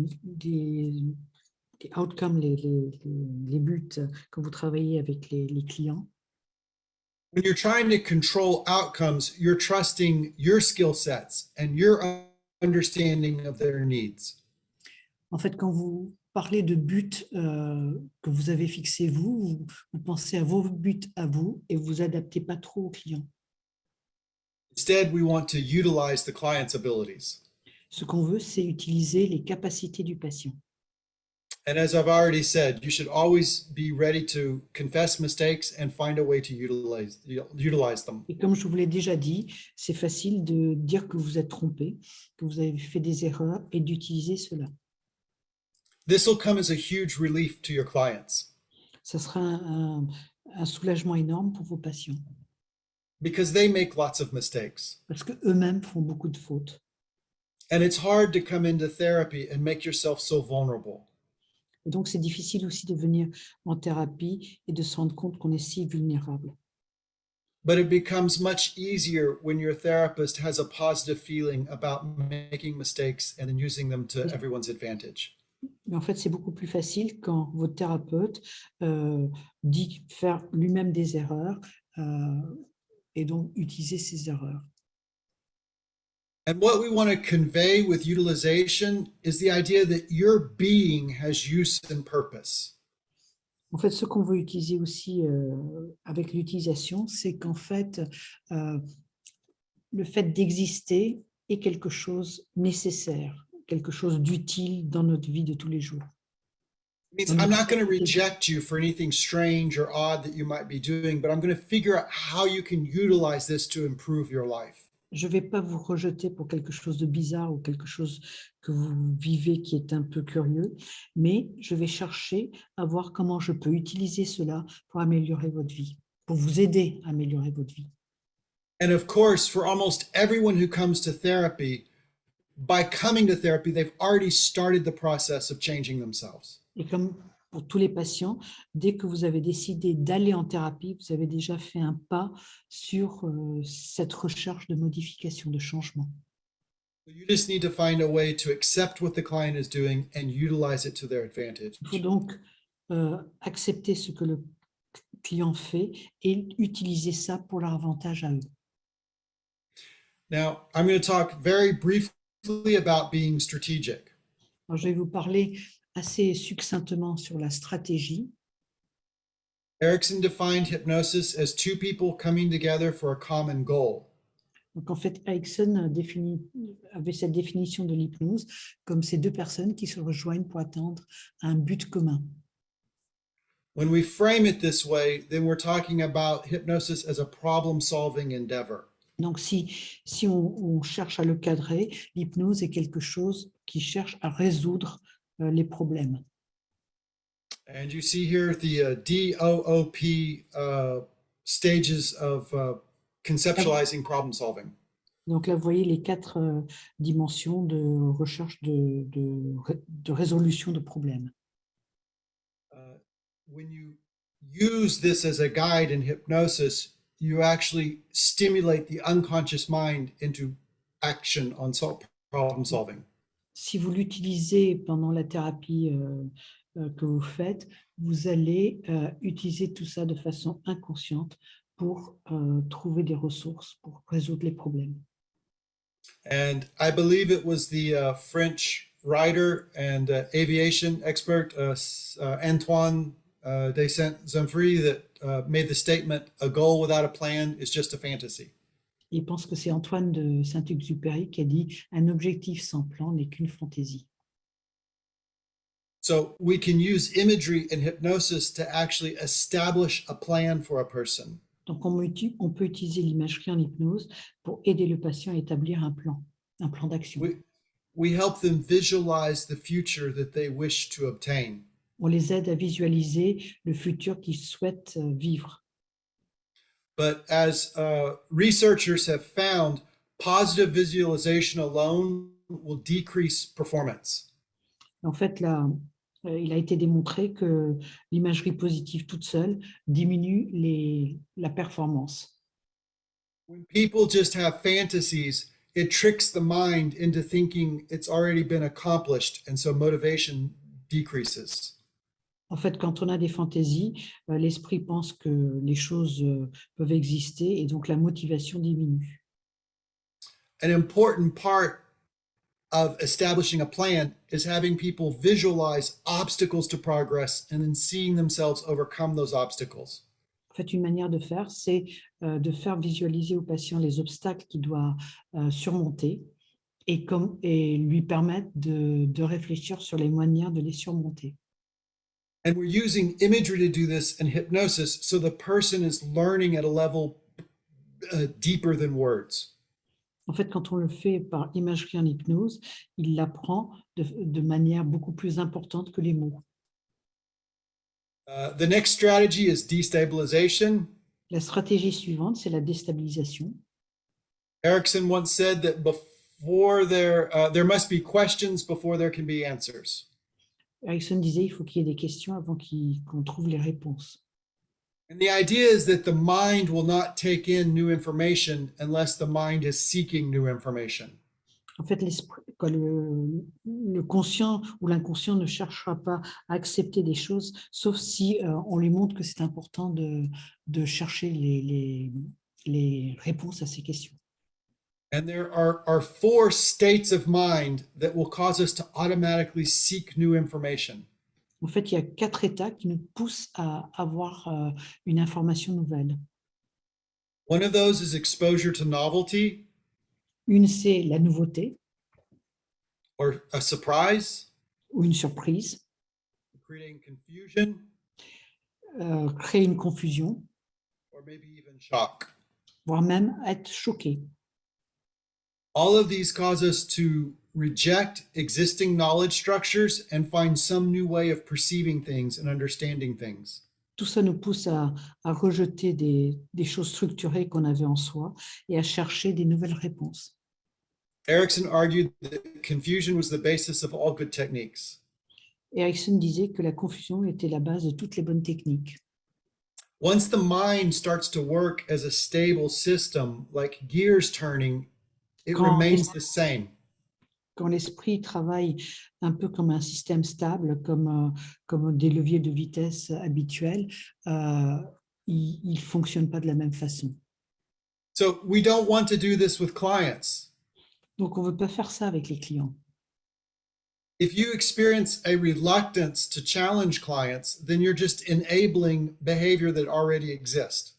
outcomes, les buts quand vous travaillez avec les clients. When you're trying to control outcomes, you're trusting your skill sets and your understanding of their needs. En fait, quand vous parlez de buts que vous avez fixés vous pensez à vos buts à vous et vous adaptez pas trop aux clients. Instead, we want to utilize the client's abilities. Ce qu'on veut, c'est utiliser les capacités du patient. And as I've already said, you should always be ready to confess mistakes and find a way to utilize them. Et comme je vous l'ai déjà dit, c'est facile de dire que vous êtes trompé, que vous avez fait des erreurs et d'utiliser cela. This will come as a huge relief to your clients Ça sera un soulagement énorme pour vos patients because they make lots of mistakes. parce qu'eux-mêmes font beaucoup de fautes. And it's hard to come into therapy and make yourself so vulnerable. Et donc, c'est difficile aussi de venir en thérapie et de se rendre compte qu'on est si vulnérable. but it becomes much easier when your therapist has a positive feeling about making mistakes and then using them to everyone's advantage. Mais en fait, c'est beaucoup plus facile quand votre thérapeute dit faire lui-même des erreurs et donc utiliser ces erreurs. And what we want to convey with utilization is the idea that your being has use and purpose. En fait, ce qu'on veut utiliser aussi avec l'utilisation, c'est qu'en fait, le fait d'exister est quelque chose nécessaire, quelque chose d'utile dans notre vie de tous les jours. It means I'm not going to reject you for anything strange or odd that you might be doing, but I'm going to figure out how you can utilize this to improve your life. Je ne vais pas vous rejeter pour quelque chose de bizarre ou quelque chose que vous vivez qui est un peu curieux, mais je vais chercher à voir comment je peux utiliser cela pour améliorer votre vie, pour vous aider à améliorer votre vie. And of course, for almost everyone who comes to therapy, by coming to therapy, they've already started the process of changing themselves. Et comme pour tous les patients, dès que vous avez décidé d'aller en thérapie, vous avez déjà fait un pas sur cette recherche de modification, de changement. You just need to find a way to accept what the client is doing and utilize it to their advantage. Il faut donc accepter ce que le client fait et utiliser ça pour leur avantage à eux. Now, I'm going to talk very briefly about being strategic. Alors, je vais vous parler assez succinctement sur la stratégie. Erickson defined hypnosis as two people coming together for a common goal. Donc, en fait, Erickson avait cette définition de l'hypnose comme ces deux personnes qui se rejoignent pour atteindre un but commun. When we frame it this way, then we're talking about hypnosis as a problem-solving endeavor. Donc, si on cherche à le cadrer, l'hypnose est quelque chose qui cherche à résoudre les problèmes. And you see here the DOOP stages of conceptualizing problem solving. Donc là, vous voyez les 4 dimensions de recherche de résolution de problèmes. When you use this as a guide in hypnosis, you actually stimulate the unconscious mind into action on problem solving. Si vous l'utilisez pendant la thérapie que vous faites, vous allez utiliser tout ça de façon inconsciente pour trouver des ressources, pour résoudre les problèmes. And I believe it was the French writer and aviation expert Antoine de Saint-Exupéry that made the statement, "A goal without a plan is just a fantasy." Il pense que c'est Antoine de Saint-Exupéry qui a dit « Un objectif sans plan n'est qu'une fantaisie ». So we can use imagery in hypnosis to actually establish a plan for a person. Donc, on peut utiliser l'imagerie en hypnose pour aider le patient à établir un plan d'action. We help them visualize the future that they wish to obtain. On les aide à visualiser le futur qu'ils souhaitent vivre. But as researchers have found, positive visualization alone will decrease performance. En fait, là, il a été démontré que l'imagerie positive toute seule diminue la performance. When people just have fantasies, it tricks the mind into thinking it's already been accomplished, and so motivation decreases. En fait, quand on a des fantaisies, l'esprit pense que les choses peuvent exister et donc la motivation diminue. An important part of establishing a plan is having people visualize obstacles to progress and then seeing themselves overcome those obstacles. En fait, une manière de faire, c'est de faire visualiser au patient les obstacles qu'il doit surmonter et lui permettre de réfléchir sur les manières de les surmonter. And we're using imagery to do this in hypnosis, so the person is learning at a level deeper than words. En fait, quand on le fait par imagerie en hypnose, il l'apprend de manière beaucoup plus importante que les mots. The next strategy is destabilization. La stratégie suivante, c'est la déstabilisation. Erickson once said that before there must be questions before there can be answers. Erickson disait qu'il faut qu'il y ait des questions avant qu'on trouve les réponses. And the idea is that the mind will not take in new information unless the mind is seeking new information. En fait, le conscient ou l'inconscient ne cherchera pas à accepter des choses, sauf si on lui montre que c'est important de chercher les réponses à ces questions. And there are four states of mind that will cause us to automatically seek new information. En fait, il y a 4 états qui nous poussent à avoir une information nouvelle. One of those is exposure to novelty Une, c'est la nouveauté or a surprise, ou une surprise, creating confusion, créer une confusion, or maybe even shock. voire même être choqué. All of these cause us to reject existing knowledge structures and find some new way of perceiving things and understanding things. Tout ça nous pousse à rejeter des choses structurées qu'on avait en soi et à chercher des nouvelles réponses. Erickson argued that confusion was the basis of all good techniques. Erickson disait que la confusion était la base de toutes les bonnes techniques. Once the mind starts to work as a stable system, like gears turning, it Quand- remains the same. Quand l'esprit travaille un peu comme un système stable, comme des leviers de vitesse habituels, il ne fonctionne pas de la même façon. So we don't want to do this with clients. Donc, on ne veut pas faire ça avec les clients. If you experience a reluctance to challenge clients, then you're just enabling behavior that already exists.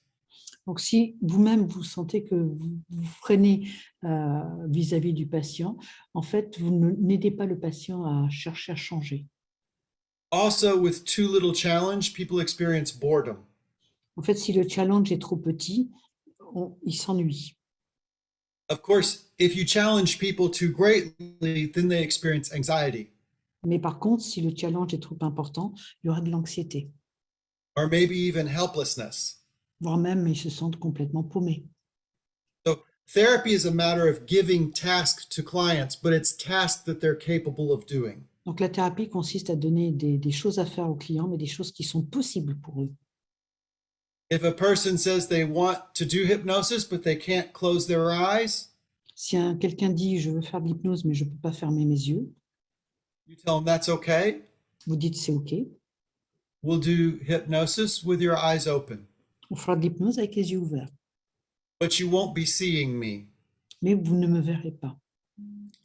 Donc, si vous-même vous sentez que vous freinez vis-à-vis du patient, en fait, vous n'aidez pas le patient à chercher à changer. Also, with too little challenge, people experience boredom. En fait, si le challenge est trop petit, il s'ennuie. Of course, if you challenge people too greatly, then they experience anxiety, Mais par contre, si le challenge est trop important, il y aura de l'anxiété, or maybe even helplessness. voire même ils se sentent complètement paumés. So therapy is a matter of giving tasks to clients, but it's tasks that they're capable of doing. Donc, la thérapie consiste à donner des choses à faire aux clients, mais des choses qui sont possibles pour eux. If a person says they want to do hypnosis, but they can't close their eyes, Si quelqu'un dit « je veux faire de l'hypnose, mais je ne peux pas fermer mes yeux you tell them that's okay. », vous dites « c'est OK, We'll do hypnosis with your eyes open, on fera de l'hypnose avec les yeux ouverts, but you won't be seeing me. mais vous ne me verrez pas.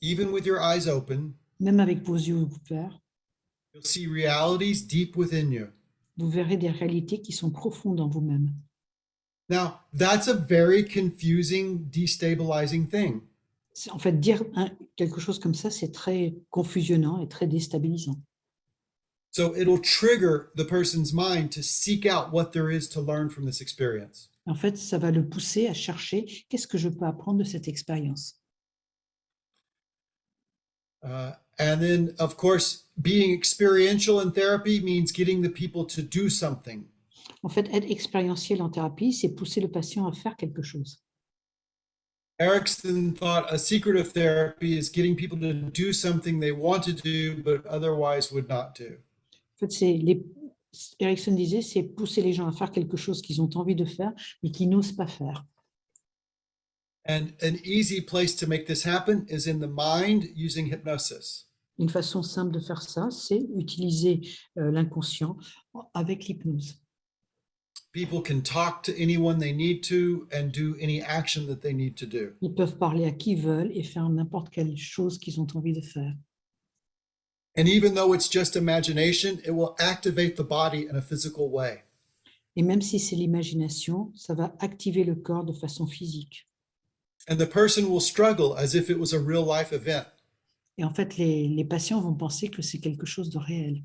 Even with your eyes open, Même avec vos yeux ouverts, you'll see realities deep within you. vous verrez des réalités qui sont profondes en vous-même. » Now, that's a very confusing, destabilizing thing. En fait, dire quelque chose comme ça, c'est très confusionnant et très déstabilisant. So it'll trigger the person's mind to seek out what there is to learn from this experience. En fait, ça va le pousser à chercher qu'est-ce que je peux apprendre de cette expérience. And then, of course, being experiential in therapy means getting the people to do something. En fait, être expérientiel en thérapie, c'est pousser le patient à faire quelque chose. Erickson thought a secret of therapy is getting people to do something they want to do but otherwise would not do. En fait, Erickson disait, c'est pousser les gens à faire quelque chose qu'ils ont envie de faire, mais qu'ils n'osent pas faire. And an easy place to make this happen is in the mind using hypnosis. Une façon simple de faire ça, c'est utiliser l'inconscient avec l'hypnose. People can talk to anyone they need to and do any action that they need to do. Ils peuvent parler à qui veulent et faire n'importe quelle chose qu'ils ont envie de faire. And even though it's just imagination, it will activate the body in a physical way. Et même si c'est l'imagination, ça va activer le corps de façon physique. And the person will struggle as if it was a real life event. Et en fait, les patients vont penser que c'est quelque chose de réel.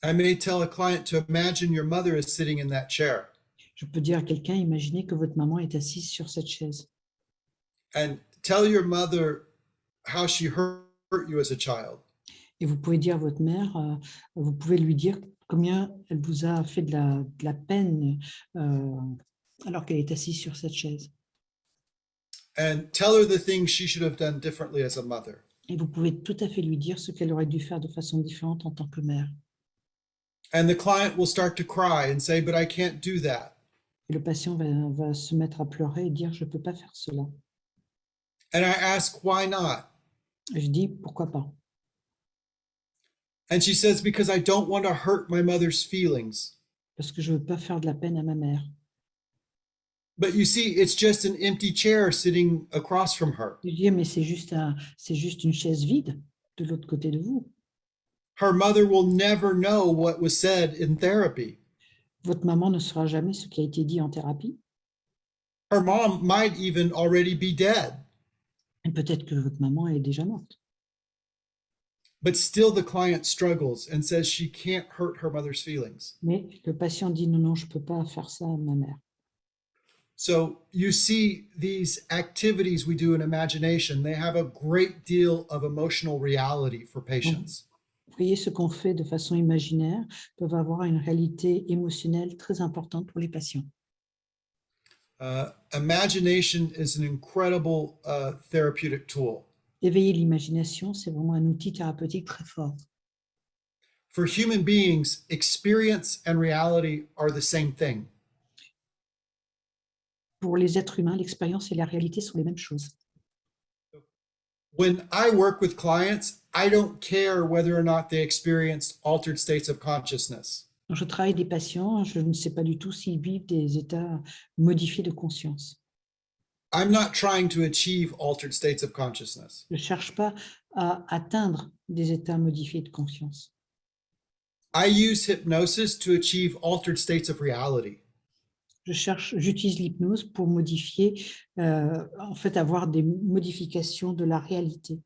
I may tell a client to imagine your mother is sitting in that chair. Je peux dire à quelqu'un, imaginez que votre maman est assise sur cette chaise. And tell your mother how she hurt you as a child. Et vous pouvez dire à votre mère, vous pouvez lui dire combien elle vous a fait de la peine alors qu'elle est assise sur cette chaise. And tell her the things she should have done differently as a mother. Et vous pouvez tout à fait lui dire ce qu'elle aurait dû faire de façon différente en tant que mère. And the client will start to cry and say, but I can't do that. Et le patient va se mettre à pleurer et dire, je ne peux pas faire cela. And I ask, why not? Et je dis, pourquoi pas? And she says, because I don't want to hurt my mother's feelings. Parce que je ne veux pas faire de la peine à ma mère. But you see, it's just an empty chair sitting across from her. Je dis, mais c'est juste une chaise vide de l'autre côté de vous. Her mother will never know what was said in therapy. Votre maman ne saura jamais ce qui a été dit en thérapie. Her mom might even already be dead. Et peut-être que votre maman est déjà morte. But still the client struggles and says she can't hurt her mother's feelings. Mais le patient dit, non, non, je ne peux pas faire ça à ma mère. So you see these activities we do in imagination, they have a great deal of emotional reality for patients. Vous voyez, ce qu'on fait de façon imaginaire peuvent avoir une réalité émotionnelle très importante pour les patients. Imagination is an incredible therapeutic tool. Éveiller l'imagination, c'est vraiment un outil thérapeutique très fort. For human beings, experience and reality are the same thing. Pour les êtres humains, l'expérience et la réalité sont les mêmes choses. When I work with clients, I don't care whether or not they experienced altered states of consciousness. Quand je travaille des patients, je ne sais pas du tout s'ils vivent des états modifiés de conscience. I'm not trying to achieve altered states of consciousness. Je ne cherche pas à atteindre des états modifiés de conscience. I use hypnosis to achieve altered states of reality. J'utilise l'hypnose pour modifier, en fait, avoir des modifications de la réalité.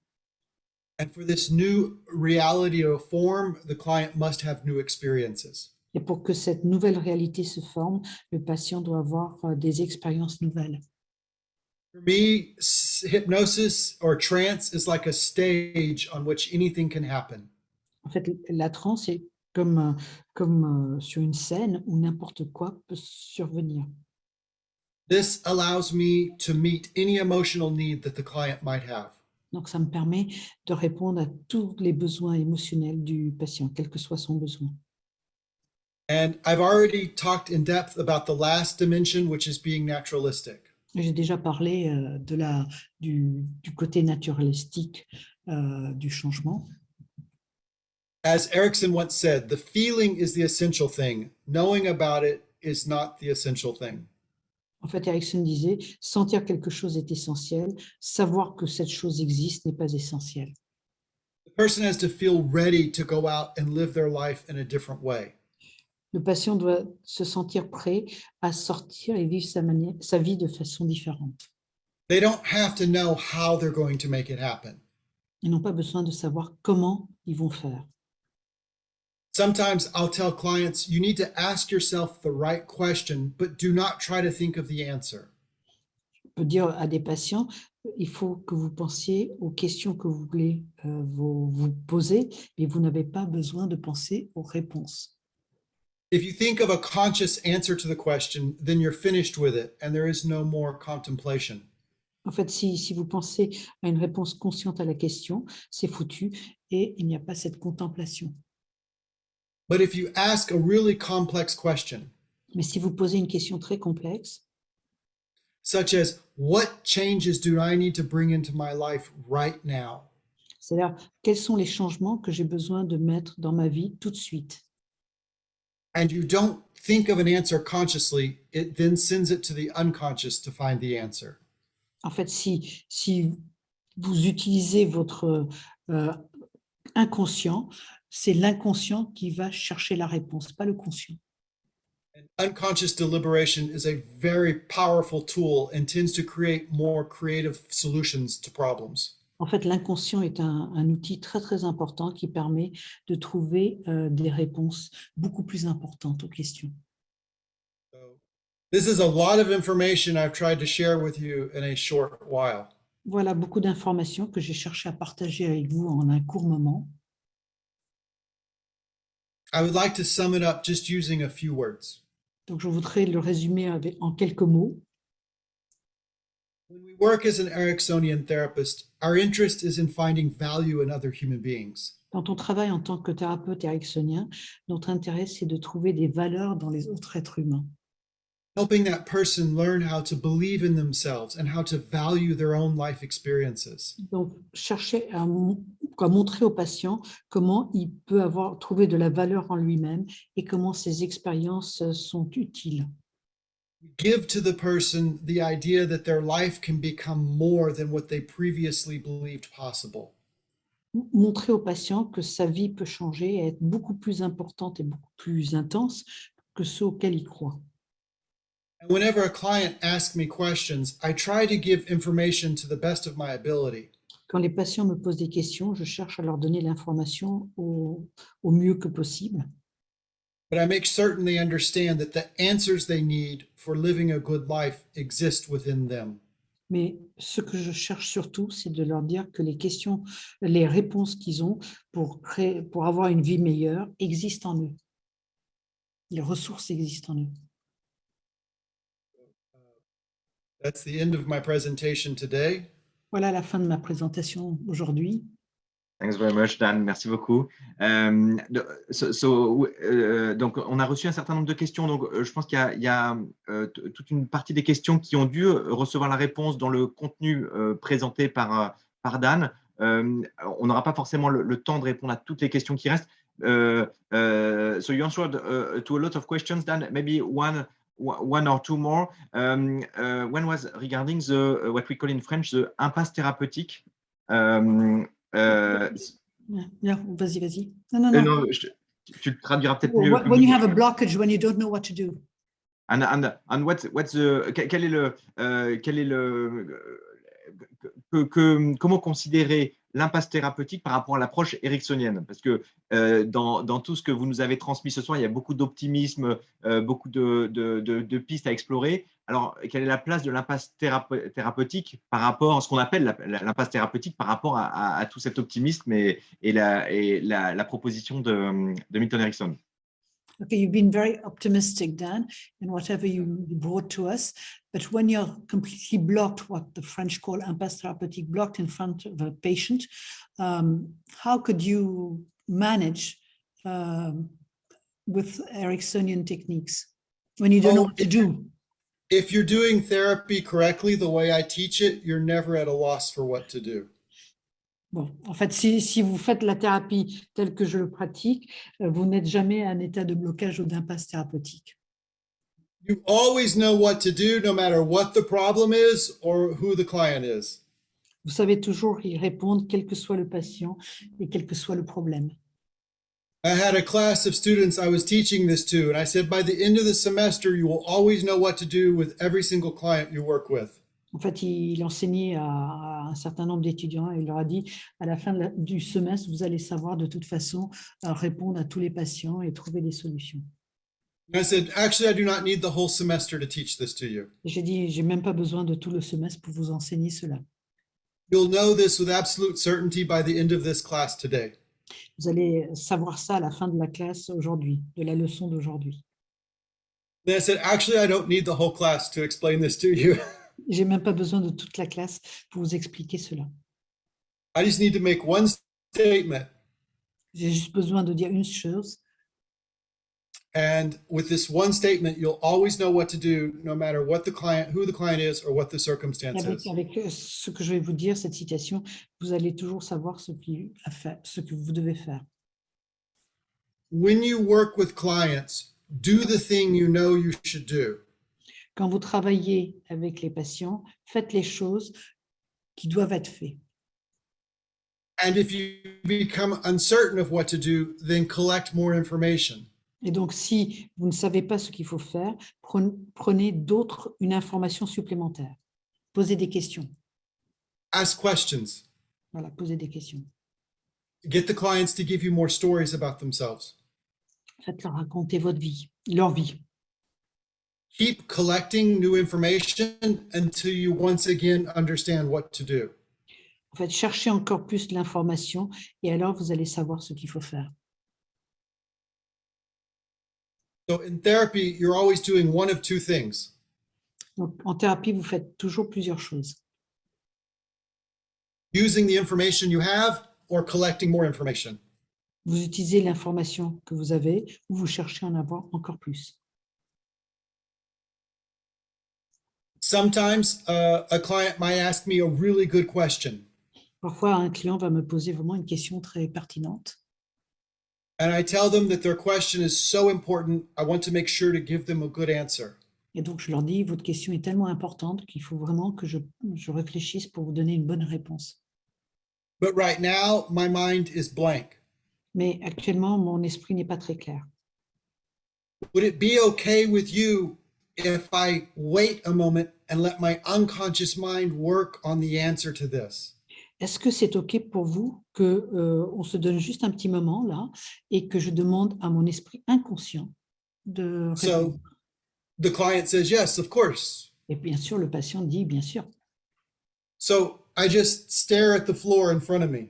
And for this new reality to form, the client must have new experiences. Et pour que cette nouvelle réalité se forme, le patient doit avoir des expériences nouvelles. For me, hypnosis or trance is like a stage on which anything can happen. En fait, la transe est comme sur une scène où n'importe quoi peut survenir. This allows me to meet any emotional need that the client might have. Donc, ça me permet de répondre à tous les besoins émotionnels du patient, quel que soit son besoin. And I've already talked in depth about the last dimension, which is being naturalistic. J'ai déjà parlé du côté naturalistique du changement. As Erickson once said, the feeling is the essential thing. Knowing about it is not the essential thing. En fait, Erickson disait, sentir quelque chose est essentiel, savoir que cette chose existe n'est pas essentiel. The person has to feel ready to go out and live their life in a different way. Le patient doit se sentir prêt à sortir et vivre sa vie de façon différente. They don't have to know how they're going to make it happen. Ils n'ont pas besoin de savoir comment ils vont faire. Sometimes I'll tell clients, you need to ask yourself the right question, but do not try to think of the answer. Je peux dire à des patients, il faut que vous pensiez aux questions que vous voulez vous poser, mais vous n'avez pas besoin de penser aux réponses. If you think of a conscious answer to the question, then you're finished with it and there is no more contemplation. En fait, si vous pensez à une réponse consciente à la question, c'est foutu et il n'y a pas cette contemplation. But if you ask a really complex question, Mais si vous posez une question très complexe, such as, what changes do I need to bring into my life right now? c'est-à-dire quels sont les changements que j'ai besoin de mettre dans ma vie tout de suite, And you don't think of an answer consciously, it then sends it to the unconscious to find the answer. en fait, si vous utilisez votre inconscient, c'est l'inconscient qui va chercher la réponse, pas le conscient. And unconscious deliberation is a very powerful tool and tends to create more creative solutions to problems. En fait, l'inconscient est un outil très, très important qui permet de trouver des réponses beaucoup plus importantes aux questions. So, this is a lot of information I've tried to share with you in a short while. Voilà beaucoup d'informations que j'ai cherché à partager avec vous en un court moment. I would like to sum it up just using a few words. Donc, je voudrais le résumer en quelques mots. When we work as an Ericksonian therapist, our interest is in finding value in other human beings. Quand on travaille en tant que thérapeute ericksonien, notre intérêt, c'est de trouver des valeurs dans les autres êtres humains. helping that person learn how to believe in themselves and how to value their own life experiences. Donc, chercher à montrer au patient comment il peut trouver de la valeur en lui-même et comment ses expériences sont utiles. Give to the person the idea that their life can become more than what they previously believed possible. Montrer au patient que sa vie peut changer et être beaucoup plus importante et beaucoup plus intense que ceux auxquels il croit. And whenever a client asks me questions, I try to give information to the best of my ability. Quand les patients me posent des questions, je cherche à leur donner l'information au mieux que possible. But I make certain they understand that the answers they need for living a good life exist within them. Mais ce que je cherche surtout, c'est de leur dire que les réponses qu'ils ont pour avoir une vie meilleure existent en eux. Les ressources existent en eux. That's the end of my presentation today. Voilà la fin de ma présentation aujourd'hui. Thanks very much, Dan. Merci beaucoup. Donc, on a reçu un certain nombre de questions. Donc, je pense qu'il y a toute une partie des questions qui ont dû recevoir la réponse dans le contenu présenté par Dan. On n'aura pas forcément le temps de répondre à toutes les questions qui restent. So you answered to a lot of questions, Dan. Maybe one or two more. One was regarding what we call in French the impasse thérapeutique. Vas-y. Non. Tu le traduiras peut-être Well, mieux. when you have a blockage, when you don't know what to do. And what's the comment considérer l'impasse thérapeutique par rapport à l'approche ericksonienne? Parce que dans tout ce que vous nous avez transmis ce soir, il y a beaucoup d'optimisme, beaucoup de pistes à explorer. Alors, quelle est la place de l'impasse thérapeutique par rapport à ce qu'on appelle l'impasse thérapeutique par rapport à tout cet optimisme et la proposition de Milton Erickson? Okay, you've been very optimistic, Dan, in whatever you brought to us. But when you're completely blocked, what the French call impasse thérapeutique, blocked in front of a patient, how could you manage with Ericksonian techniques when you don't know what to do? If you're doing therapy correctly, the way I teach it, you're never at a loss for what to do. Bon, en fait, si vous faites la thérapie telle que je le pratique, vous n'êtes jamais à un état de blocage ou d'impasse thérapeutique. You always know what to do, no matter what the problem is or who the client is. Vous savez toujours y répondre, quel que soit le patient et quel que soit le problème. I had a class of students I was teaching this to, and I said, by the end of the semester, you will always know what to do with every single client you work with. En fait, il enseignait à un certain nombre d'étudiants et il leur a dit, à la fin du semestre, vous allez savoir de toute façon répondre à tous les patients et trouver des solutions. And I said, actually, I do not need the whole semester to teach this to you. J'ai dit, j'ai même pas besoin de tout le semestre pour vous enseigner cela. You'll know this with absolute certainty by the end of this class today. Vous allez savoir ça à la fin de la classe aujourd'hui, de la leçon d'aujourd'hui. And I said, actually, I don't need the whole class to explain this to you. J'ai même pas besoin de toute la classe pour vous expliquer cela. I just need to make one statement. J'ai juste besoin de dire une chose. And with this one statement, you'll always know what to do, no matter what the client, who the client is, or what the circumstance is. Avec ce que je vais vous dire, cette citation, vous allez toujours savoir ce que vous devez faire. When you work with clients, do the thing you know you should do. Quand vous travaillez avec les patients, faites les choses qui doivent être faites. And if you become uncertain of what to do, then collect more information. Et donc, si vous ne savez pas ce qu'il faut faire, prenez une information supplémentaire. Posez des questions. Ask questions. Voilà, posez des questions. Get the clients to give you more stories about themselves. Faites-leur raconter leur vie. Keep collecting new information until you once again understand what to do. En fait, cherchez encore plus l'information et alors vous allez savoir ce qu'il faut faire. So in therapy, you're always doing one of two things. Donc, en thérapie, vous faites toujours plusieurs choses. Using the information you have or collecting more information. Vous utilisez l'information que vous avez ou vous cherchez à en avoir encore plus. Sometimes a client might ask me a really good question, Parfois, un client va me poser vraiment une question très pertinente. and I tell them that their question is so important, I want to make sure to give them a good answer. Et donc, je leur dis, votre question est tellement importante qu'il faut vraiment que je réfléchisse pour vous donner une bonne réponse. But right now, my mind is blank. Mais actuellement, mon esprit n'est pas très clair. Would it be okay with you if I wait a moment and let my unconscious mind work on the answer to this? Est-ce que c'est OK pour vous que on se donne juste un petit moment là et que je demande à mon esprit inconscient de répondre? So the client says, yes, of course. Et bien sûr, le patient dit bien sûr. So I just stare at the floor in front of me.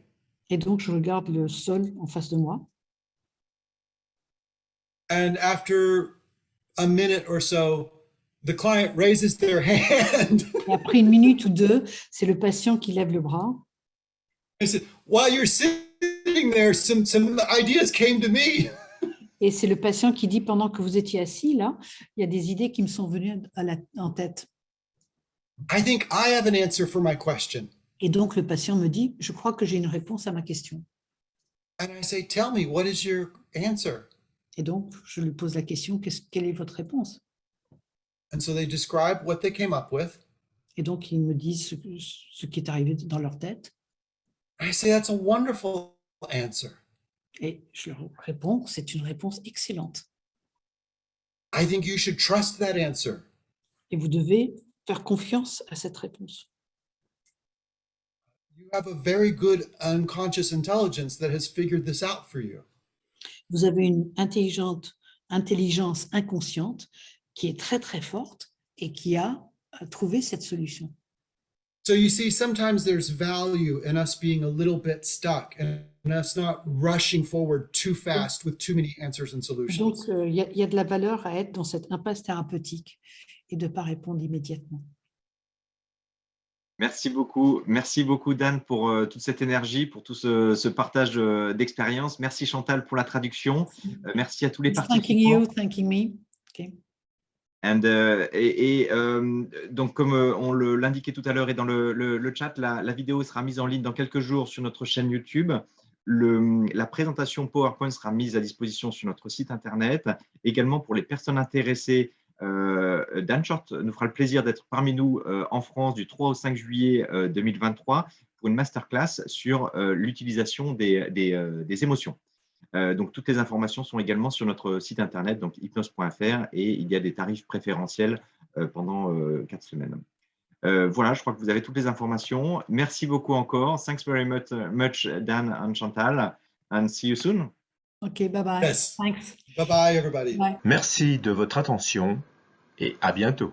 Et donc, je regarde le sol en face de moi. And after a minute or so, the client raises their hand. Et après une minute ou deux, c'est le patient qui lève le bras. I said, while you're sitting there, some ideas came to me. Et c'est le patient qui dit, pendant que vous étiez assis là, il y a des idées qui me sont venues en tête. I think I have an answer for my question. Et donc, le patient me dit, je crois que j'ai une réponse à ma question. And I say, tell me, what is your answer? Et donc, je lui pose la question, quelle est votre réponse? And so they describe what they came up with. Et donc, ils me disent ce qui est arrivé dans leur tête. I say, that's a wonderful answer. Et je leur réponds, c'est une réponse excellente. I think you should trust that answer. Et vous devez faire confiance à cette réponse. You have a very good unconscious intelligence that has figured this out for you. Vous avez une intelligence inconsciente qui est très, très forte et qui a trouvé cette solution. So you see, sometimes there's value in us being a little bit stuck and us not rushing forward too fast with too many answers and Donc, solutions. il y a de la valeur à être dans cette impasse thérapeutique et de ne pas répondre immédiatement. Merci beaucoup Dan pour toute cette énergie, pour tout ce partage d'expérience. Merci Chantal pour la traduction. Merci à tous les It's participants. thanking you, thanking me. Okay. Donc, comme on l'indiquait tout à l'heure et dans le chat, la vidéo sera mise en ligne dans quelques jours sur notre chaîne YouTube. La présentation PowerPoint sera mise à disposition sur notre site Internet. Également, pour les personnes intéressées, Dan Short nous fera le plaisir d'être parmi nous en France du 3 au 5 juillet 2023 pour une masterclass sur l'utilisation des émotions. Donc, toutes les informations sont également sur notre site internet, donc hypnose.fr, et il y a des tarifs préférentiels pendant 4 semaines. Voilà, je crois que vous avez toutes les informations. Merci beaucoup encore. Thanks very much Dan and Chantal, and see you soon. OK, bye-bye. Yes. Thanks. Bye-bye, everybody. Bye. Merci de votre attention et à bientôt.